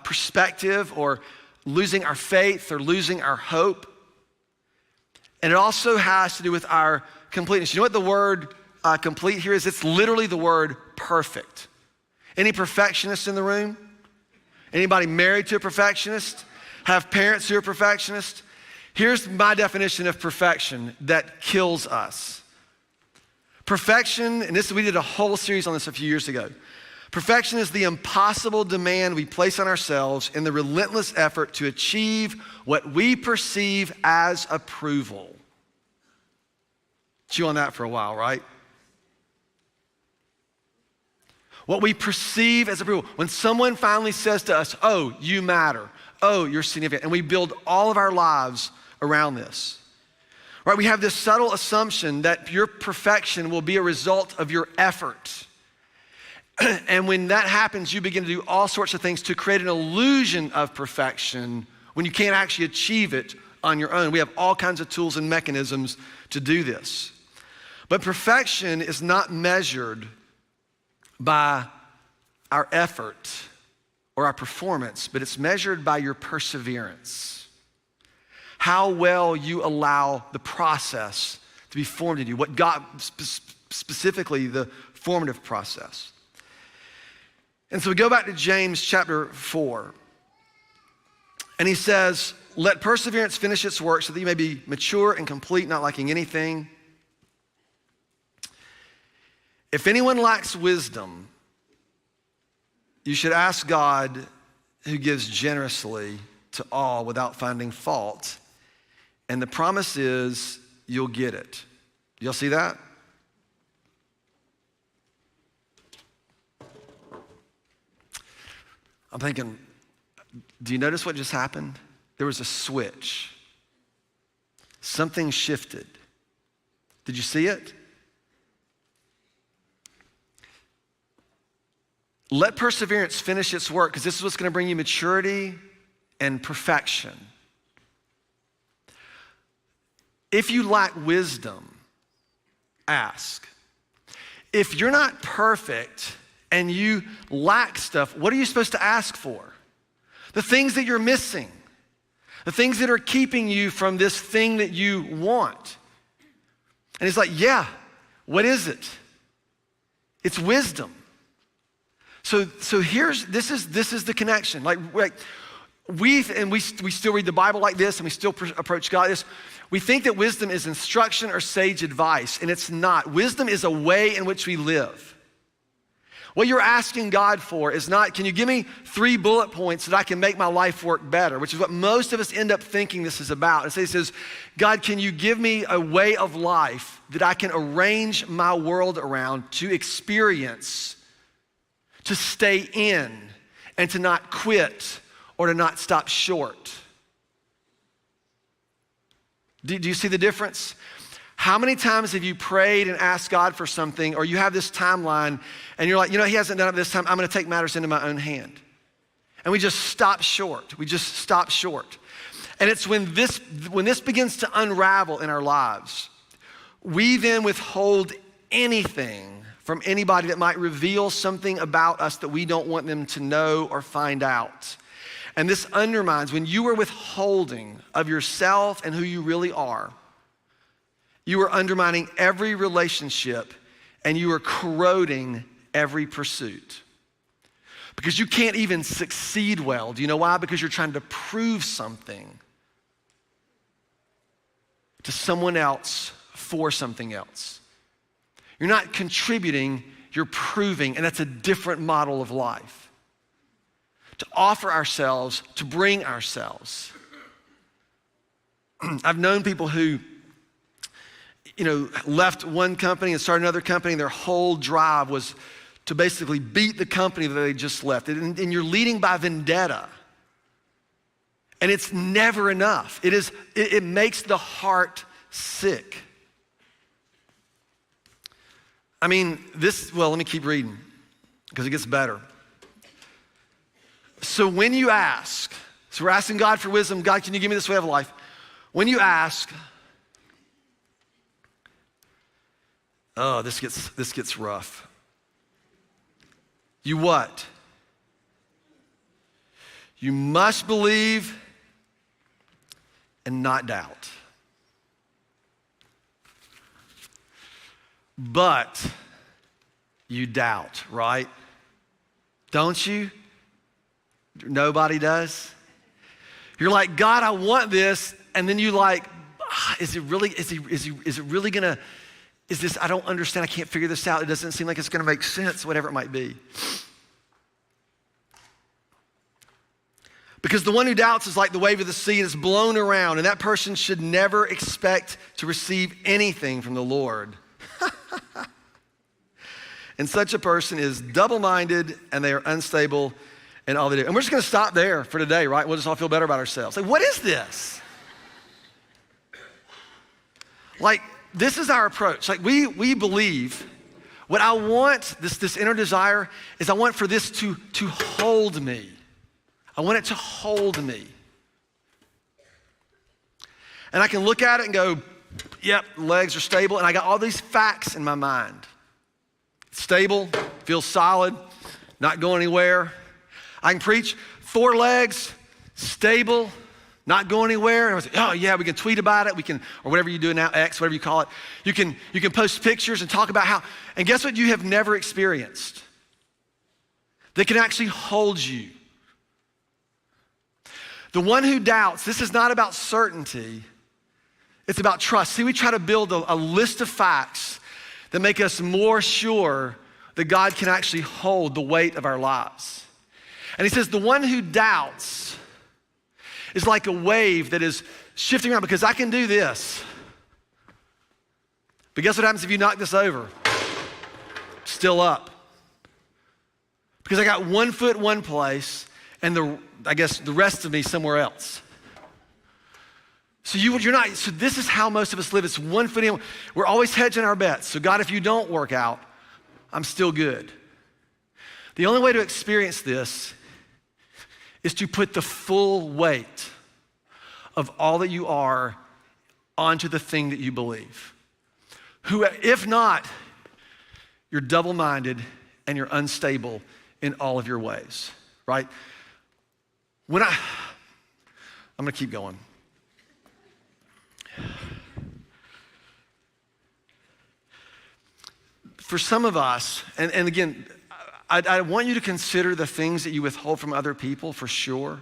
perspective or losing our faith or losing our hope. And it also has to do with our completeness. You know what the word complete here is? It's literally the word perfect. Any perfectionists in the room? Anybody married to a perfectionist? Have parents who are perfectionists? Here's my definition of perfection that kills us. Perfection, and we did a whole series on this a few years ago. Perfection is the impossible demand we place on ourselves in the relentless effort to achieve what we perceive as approval. Chew on that for a while, right? What we perceive as approval. When someone finally says to us, oh, you matter. Oh, you're significant. And we build all of our lives around this. Right? We have this subtle assumption that your perfection will be a result of your effort. And when that happens, you begin to do all sorts of things to create an illusion of perfection when you can't actually achieve it on your own. We have all kinds of tools and mechanisms to do this. But perfection is not measured by our effort or our performance, but it's measured by your perseverance. How well you allow the process to be formed in you, what God, specifically the formative process. And so we go back to James chapter 4, and he says, let perseverance finish its work so that you may be mature and complete, not lacking anything. If anyone lacks wisdom, you should ask God, who gives generously to all without finding fault. And the promise is you'll get it. Y'all see that? I'm thinking, do you notice what just happened? There was a switch. Something shifted. Did you see it? Let perseverance finish its work, because this is what's going to bring you maturity and perfection. If you lack wisdom, ask. If you're not perfect and you lack stuff, what are you supposed to ask for? The things that you're missing, the things that are keeping you from this thing that you want. And he's like, yeah, what is it? It's wisdom. So this is the connection. Like we still read the Bible like this, and we still approach God like this. We think that wisdom is instruction or sage advice, and it's not. Wisdom is a way in which we live. What you're asking God for is not, can you give me 3 bullet points that I can make my life work better, which is what most of us end up thinking this is about. And so he says, God, can you give me a way of life that I can arrange my world around to experience, to stay in, and to not quit or to not stop short? Do you see the difference? How many times have you prayed and asked God for something, or you have this timeline and you're like, he hasn't done it this time, I'm gonna take matters into my own hand. And we just stop short. And it's when this begins to unravel in our lives, we then withhold anything from anybody that might reveal something about us that we don't want them to know or find out. And this undermines, when you are withholding of yourself and who you really are, you are undermining every relationship and you are corroding every pursuit. Because you can't even succeed well. Do you know why? Because you're trying to prove something to someone else for something else. You're not contributing, you're proving, and that's a different model of life. To offer ourselves, to bring ourselves. I've known people who, left one company and started another company. Their whole drive was to basically beat the company that they just left. And you're leading by vendetta. And it's never enough. It makes the heart sick. Let me keep reading because it gets better. So when you ask, so we're asking God for wisdom. God, can you give me this way of life? When you ask, this gets rough. You what? You must believe and not doubt. But you doubt, right? Don't you? Nobody does. You're like, God, I want this, and then you like, is it really gonna, is this, I don't understand, I can't figure this out, it doesn't seem like it's gonna make sense, whatever it might be. Because the one who doubts is like the wave of the sea, it's blown around, and that person should never expect to receive anything from the Lord. And such a person is double-minded, and they are unstable in all they do. And we're just gonna stop there for today, right? We'll just all feel better about ourselves. Like, what is this? Like, this is our approach. Like, we believe, what I want, this inner desire, is I want for this to hold me. I want it to hold me. And I can look at it and go, yep, legs are stable, and I got all these facts in my mind. Stable, feels solid, not going anywhere. I can preach 4 legs, stable, not going anywhere. And I was like, oh yeah, we can tweet about it. We can, or whatever you do now, X, whatever you call it. You can post pictures and talk about how, and guess what you have never experienced? That can actually hold you. The one who doubts, this is not about certainty, it's about trust. See, we try to build a list of facts that make us more sure that God can actually hold the weight of our lives. And he says, the one who doubts is like a wave that is shifting around because I can do this. But guess what happens if you knock this over? Still up. Because I got one foot one place and the rest of me somewhere else. So you're not, so this is how most of us live. It's one foot in. We're always hedging our bets. So God, if you don't work out, I'm still good. The only way to experience this is to put the full weight of all that you are onto the thing that you believe. If not, you're double-minded and you're unstable in all of your ways, right? I'm gonna keep going. For some of us, and again, I want you to consider the things that you withhold from other people for sure.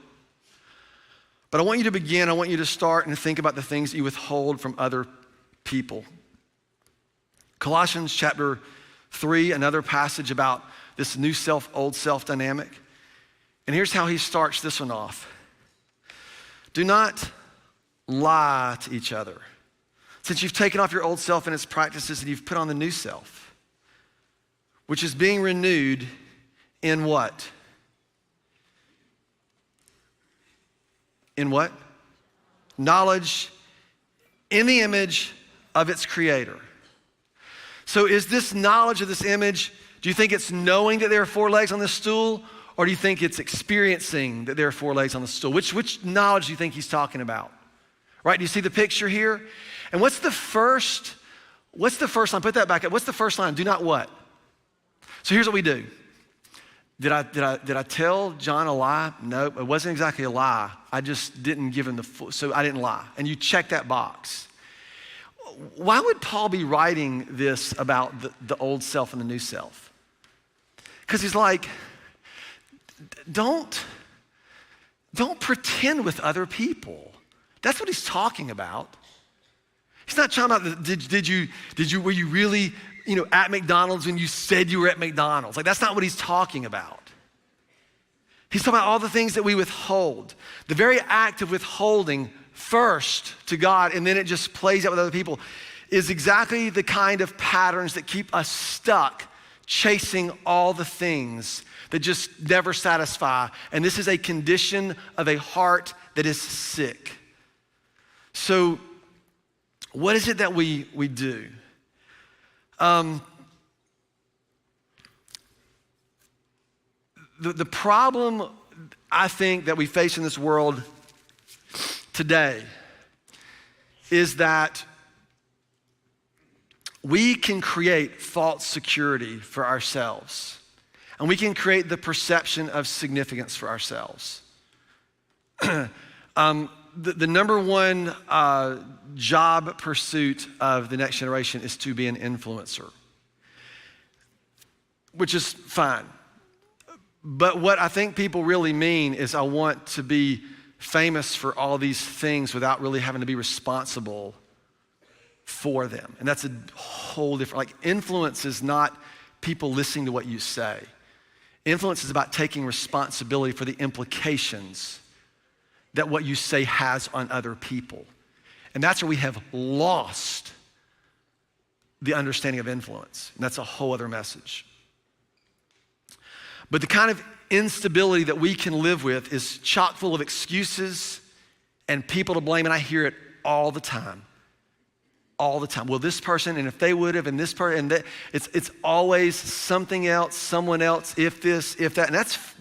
But I want you to start and think about the things that you withhold from other people. Colossians chapter 3, another passage about this new self, old self dynamic. And here's how he starts this one off. Do not lie to each other, since you've taken off your old self and its practices and you've put on the new self, which is being renewed in what? In what? Knowledge, in the image of its creator. So is this knowledge of this image, do you think it's knowing that there are 4 legs on this stool? Or do you think it's experiencing that there are 4 legs on the stool? Which knowledge do you think he's talking about? Right, do you see the picture here? And what's the first line? Put that back up. What's the first line? Do not what? So here's what we do. Did I tell John a lie? Nope, it wasn't exactly a lie. I just didn't give him the full, so I didn't lie. And you check that box. Why would Paul be writing this about the old self and the new self? Because he's like, don't pretend with other people. That's what he's talking about. He's not talking about, were you really, at McDonald's when you said you were at McDonald's? Like, that's not what he's talking about. He's talking about all the things that we withhold. The very act of withholding first to God and then it just plays out with other people is exactly the kind of patterns that keep us stuck chasing all the things that just never satisfy. And this is a condition of a heart that is sick. So what is it that we do? The problem I think that we face in this world today is that we can create false security for ourselves, and we can create the perception of significance for ourselves. The number one job pursuit of the next generation is to be an influencer, which is fine. But what I think people really mean is I want to be famous for all these things without really having to be responsible for them. And that's a whole different, like, influence is not people listening to what you say. Influence is about taking responsibility for the implications that what you say has on other people. And that's where we have lost the understanding of influence. And that's a whole other message. But the kind of instability that we can live with is chock full of excuses and people to blame, and I hear it all the time. All the time. Well, this person, and if they would have, and this person, and that, it's always something else, someone else, if this, if that.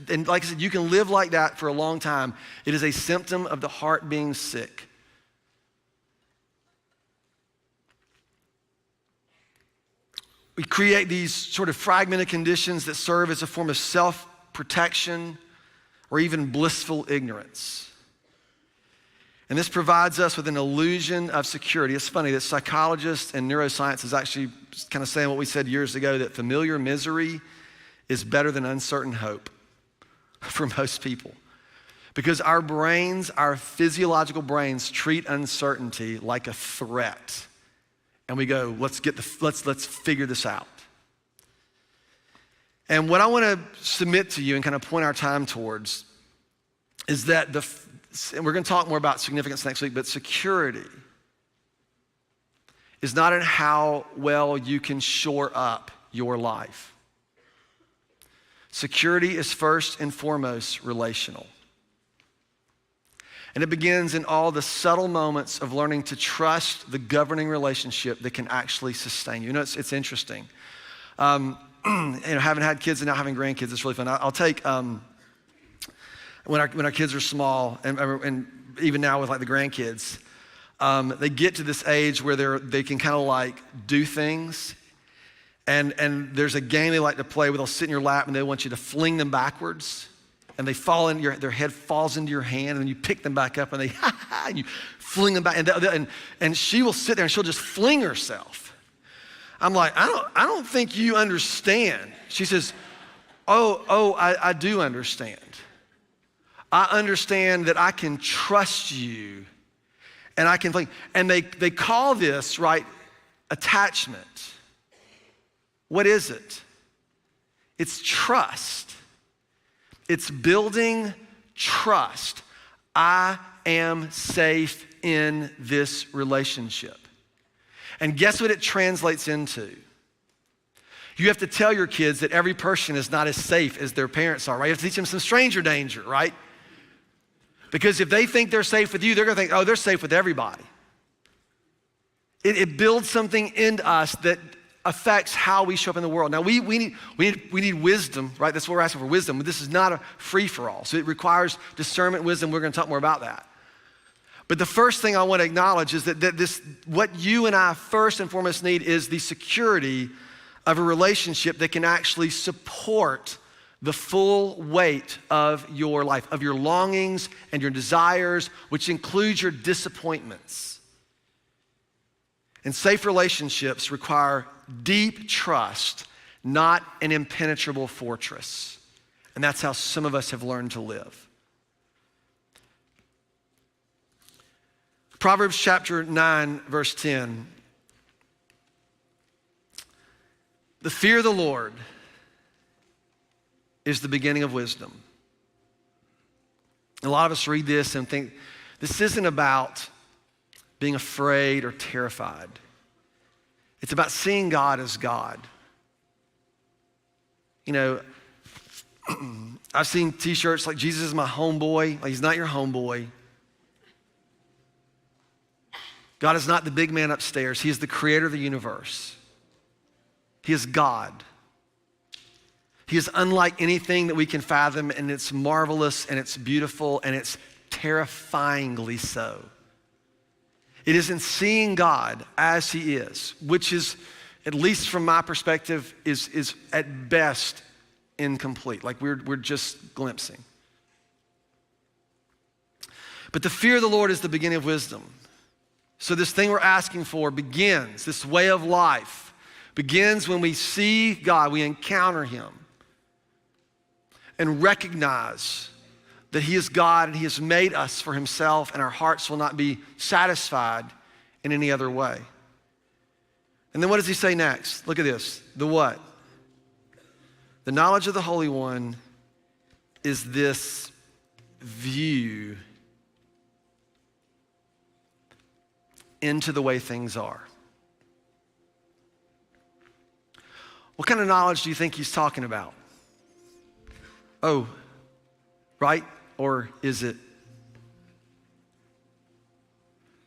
And like I said, you can live like that for a long time. It is a symptom of the heart being sick. We create these sort of fragmented conditions that serve as a form of self-protection or even blissful ignorance. And this provides us with an illusion of security. It's funny that psychologists and neuroscience is actually kind of saying what we said years ago, that familiar misery is better than uncertain hope for most people. Because our brains, our physiological brains, treat uncertainty like a threat. And we go, let's figure this out. And what I want to submit to you and kind of point our time towards is that and we're going to talk more about significance next week, but security is not in how well you can shore up your life. Security is first and foremost relational. And it begins in all the subtle moments of learning to trust the governing relationship that can actually sustain you. You know, it's interesting. Having had kids and now having grandkids, it's really fun. I'll take, when our kids are small, and even now with like the grandkids, they get to this age where they can kind of like do things. And there's a game they like to play where they'll sit in your lap and they want you to fling them backwards. And they fall in their head falls into your hand, and then you pick them back up, and and you fling them back, and she will sit there and she'll just fling herself. I'm like, I don't think you understand. She says, I do understand. I understand that I can trust you, and I can fling. And they call this, right, attachment. What is it? It's trust. It's building trust. I am safe in this relationship. And guess what it translates into? You have to tell your kids that every person is not as safe as their parents are, right? You have to teach them some stranger danger, right? Because if they think they're safe with you, they're gonna think, oh, they're safe with everybody. It builds something in us that affects how we show up in the world. Now, we need wisdom, right? That's what we're asking for, wisdom. But this is not a free-for-all. So it requires discernment, wisdom. We're going to talk more about that. But the first thing I want to acknowledge is that this, what you and I first and foremost need is the security of a relationship that can actually support the full weight of your life, of your longings and your desires, which includes your disappointments. And safe relationships require deep trust, not an impenetrable fortress. And that's how some of us have learned to live. Proverbs chapter 9, verse 10. The fear of the Lord is the beginning of wisdom. A lot of us read this and think, this isn't about being afraid or terrified. It's about seeing God as God. You know, I've seen t-shirts like, Jesus is my homeboy. Like, he's not your homeboy. God is not the big man upstairs. He is the creator of the universe. He is God. He is unlike anything that we can fathom, and it's marvelous, and it's beautiful, and it's terrifyingly so. It is in seeing God as he is, which is, at least from my perspective, is at best incomplete. Like we're just glimpsing. But the fear of the Lord is the beginning of wisdom. So this thing we're asking for begins, this way of life begins when we see God, we encounter him, and recognize that he is God and he has made us for himself, and our hearts will not be satisfied in any other way. And then what does he say next? Look at this. The what? The knowledge of the Holy One is this view into the way things are. What kind of knowledge do you think he's talking about? Oh, right? Or is it?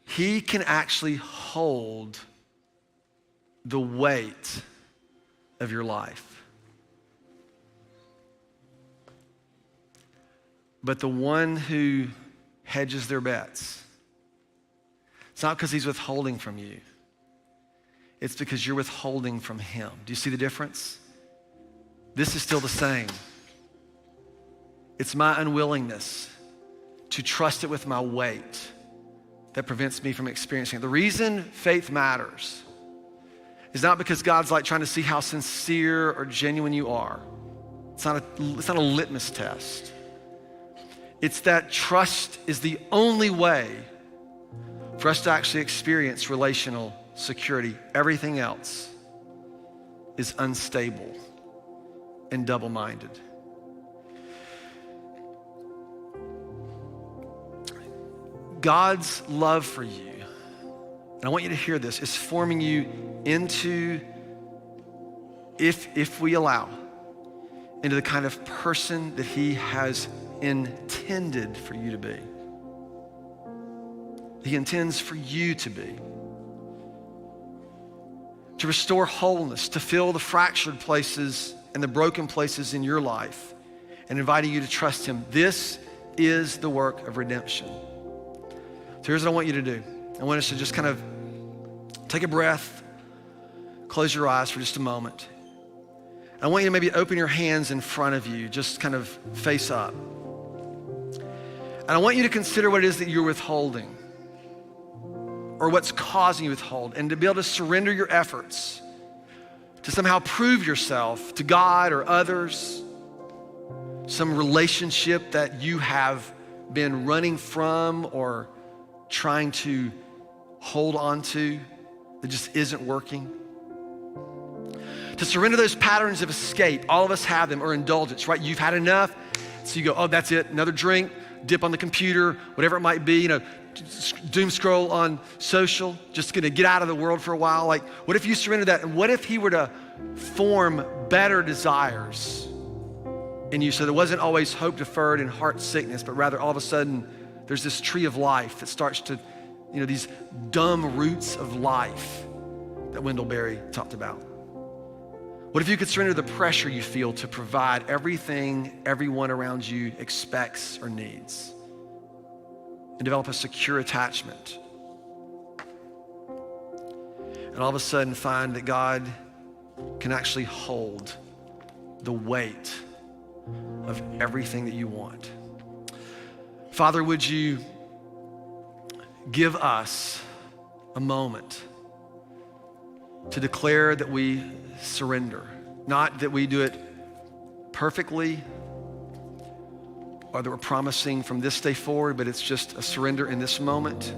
He can actually hold the weight of your life. But the one who hedges their bets, it's not because he's withholding from you. It's because you're withholding from him. Do you see the difference? This is still the same. It's my unwillingness to trust it with my weight that prevents me from experiencing it. The reason faith matters is not because God's like trying to see how sincere or genuine you are. It's not a litmus test. It's that trust is the only way for us to actually experience relational security. Everything else is unstable and double-minded. God's love for you, and I want you to hear this, is forming you into, if we allow, into the kind of person that he has intended for you to be. He intends for you to be. To restore wholeness, to fill the fractured places and the broken places in your life, and inviting you to trust him. This is the work of redemption. So here's what I want you to do. I want us to just kind of take a breath, close your eyes for just a moment. I want you to maybe open your hands in front of you, just kind of face up. And I want you to consider what it is that you're withholding, or what's causing you to withhold, and to be able to surrender your efforts to somehow prove yourself to God or others, some relationship that you have been running from or trying to hold on to that just isn't working. To surrender those patterns of escape, all of us have them, or indulgence, right? You've had enough, so you go, oh, that's it, another drink, dip on the computer, whatever it might be, doom scroll on social, just gonna get out of the world for a while. Like, what if you surrender that? And what if he were to form better desires in you, so there wasn't always hope deferred and heart sickness, but rather all of a sudden there's this tree of life that starts to, these dumb roots of life that Wendell Berry talked about. What if you could surrender the pressure you feel to provide everything everyone around you expects or needs and develop a secure attachment? And all of a sudden find that God can actually hold the weight of everything that you want. Father, would you give us a moment to declare that we surrender, not that we do it perfectly or that we're promising from this day forward, but it's just a surrender in this moment,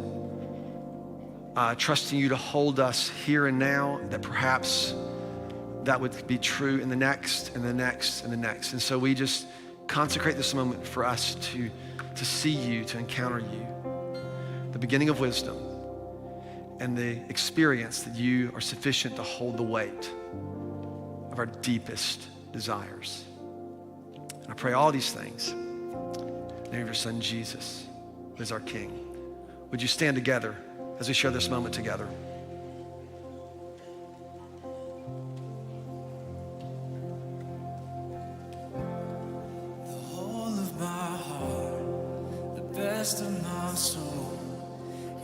trusting you to hold us here and now, that perhaps that would be true in the next and the next and the next. And so we just consecrate this moment for us to see you, to encounter you, the beginning of wisdom, and the experience that you are sufficient to hold the weight of our deepest desires. And I pray all these things in the name of your son, Jesus, who is our King. Would you stand together as we share this moment together? The whole of my heart, the best of my soul,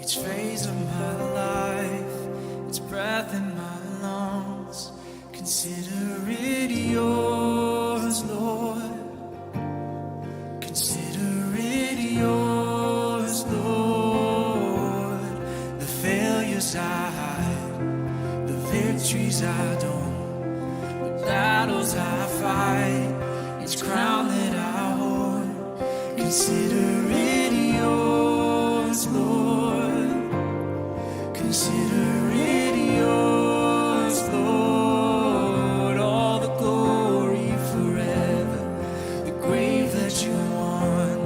each phase of my life, its breath in my lungs, consider it yours, Lord. Consider it yours, Lord. The failures I hide, the victories I don't, the battles I fight, each crown that I hold, consider it yours, Lord. Consider it yours, Lord. All the glory forever, the grave that you won,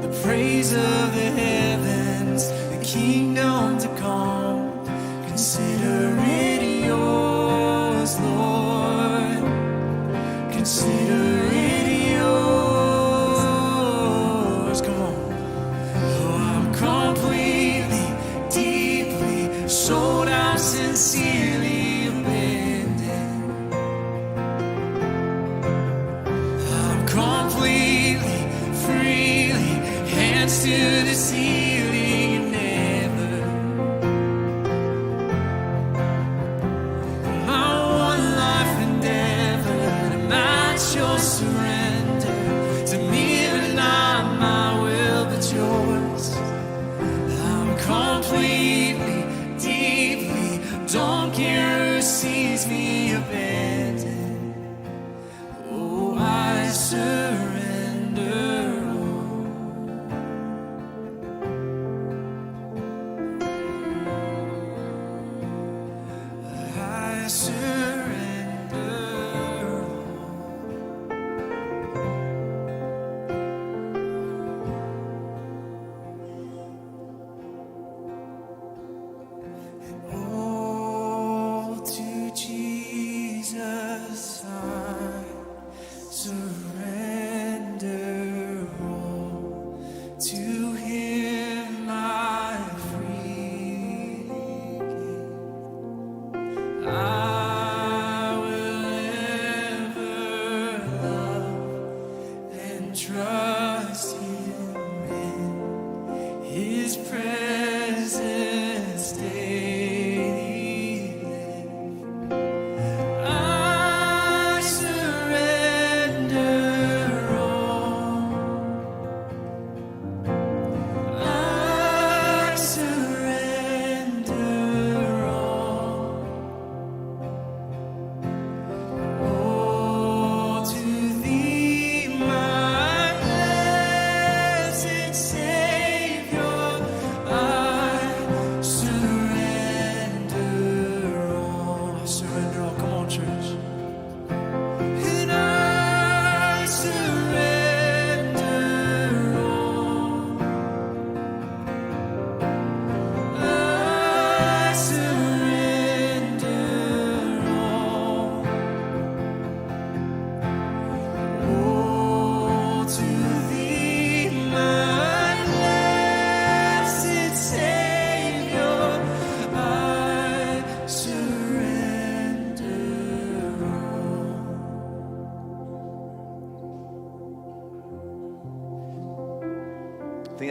the praise of the heavens, the kingdom to come. Consider it yours, Lord. Consider it yours.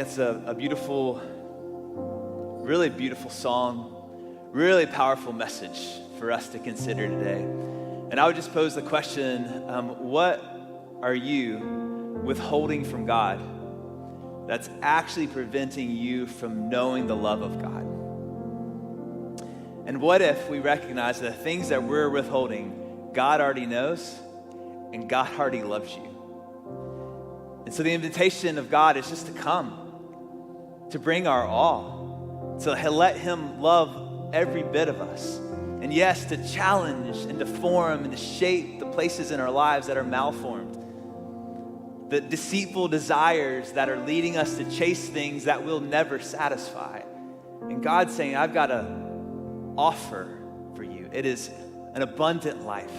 it's a beautiful, really beautiful song, really powerful message for us to consider today. And I would just pose the question, what are you withholding from God that's actually preventing you from knowing the love of God? And what if we recognize that the things that we're withholding, God already knows and God already loves you? And so the invitation of God is just to come, to bring our all, to let him love every bit of us. And yes, to challenge and to form and to shape the places in our lives that are malformed, the deceitful desires that are leading us to chase things that will never satisfy. And God's saying, I've got an offer for you. It is an abundant life.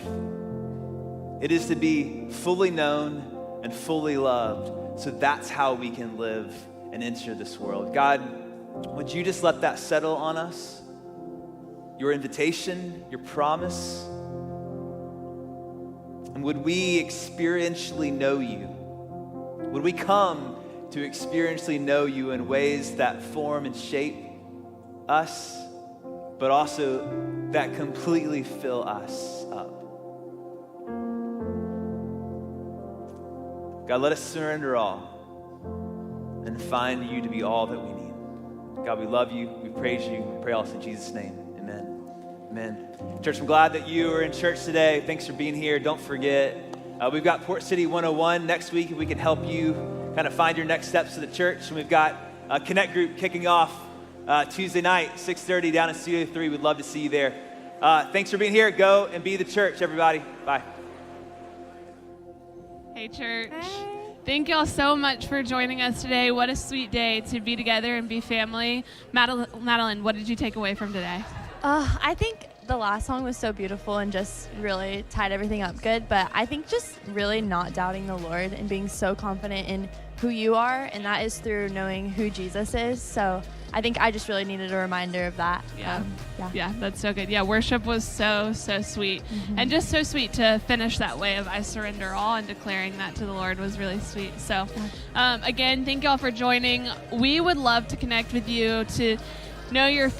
It is to be fully known and fully loved. So that's how we can live and enter this world. God, would you just let that settle on us? Your invitation, your promise. And would we experientially know you? Would we come to experientially know you in ways that form and shape us, but also that completely fill us up? God, let us surrender all and find you to be all that we need. God, we love you. We praise you. We pray also in Jesus' name. Amen. Amen. Church, I'm glad that you are in church today. Thanks for being here. Don't forget, we've got Port City 101 next week, if we can help you kind of find your next steps to the church. And we've got a Connect group kicking off Tuesday night, 6:30 down in Studio 3. We'd love to see you there. Thanks for being here. Go and be the church, everybody. Bye. Hey, church. Thank y'all so much for joining us today. What a sweet day to be together and be family. Madeline, what did you take away from today? I think the last song was so beautiful and just really tied everything up good. But I think just really not doubting the Lord and being so confident in who you are, and that is through knowing who Jesus is. So I think I just really needed a reminder of that. Yeah, that's so good. Yeah, worship was so sweet. Mm-hmm. And just so sweet to finish that way of I surrender all and declaring that to the Lord was really sweet. So again, thank y'all for joining. We would love to connect with you, to know your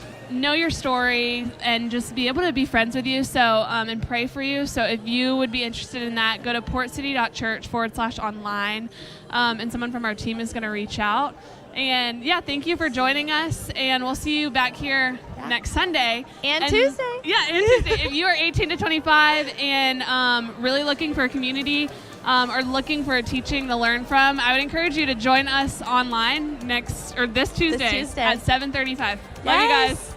story and just be able to be friends with you, so and pray for you. So if you would be interested in that, go to portcity.church/online, and someone from our team is going to reach out. And yeah, thank you for joining us, and we'll see you back here next Sunday. And Tuesday. Yeah, and Tuesday. If you are 18 to 25 and really looking for a community or looking for a teaching to learn from, I would encourage you to join us online this Tuesday at 7:35. Love you guys.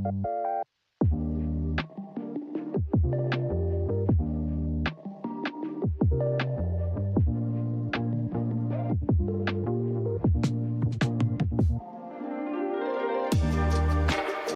you.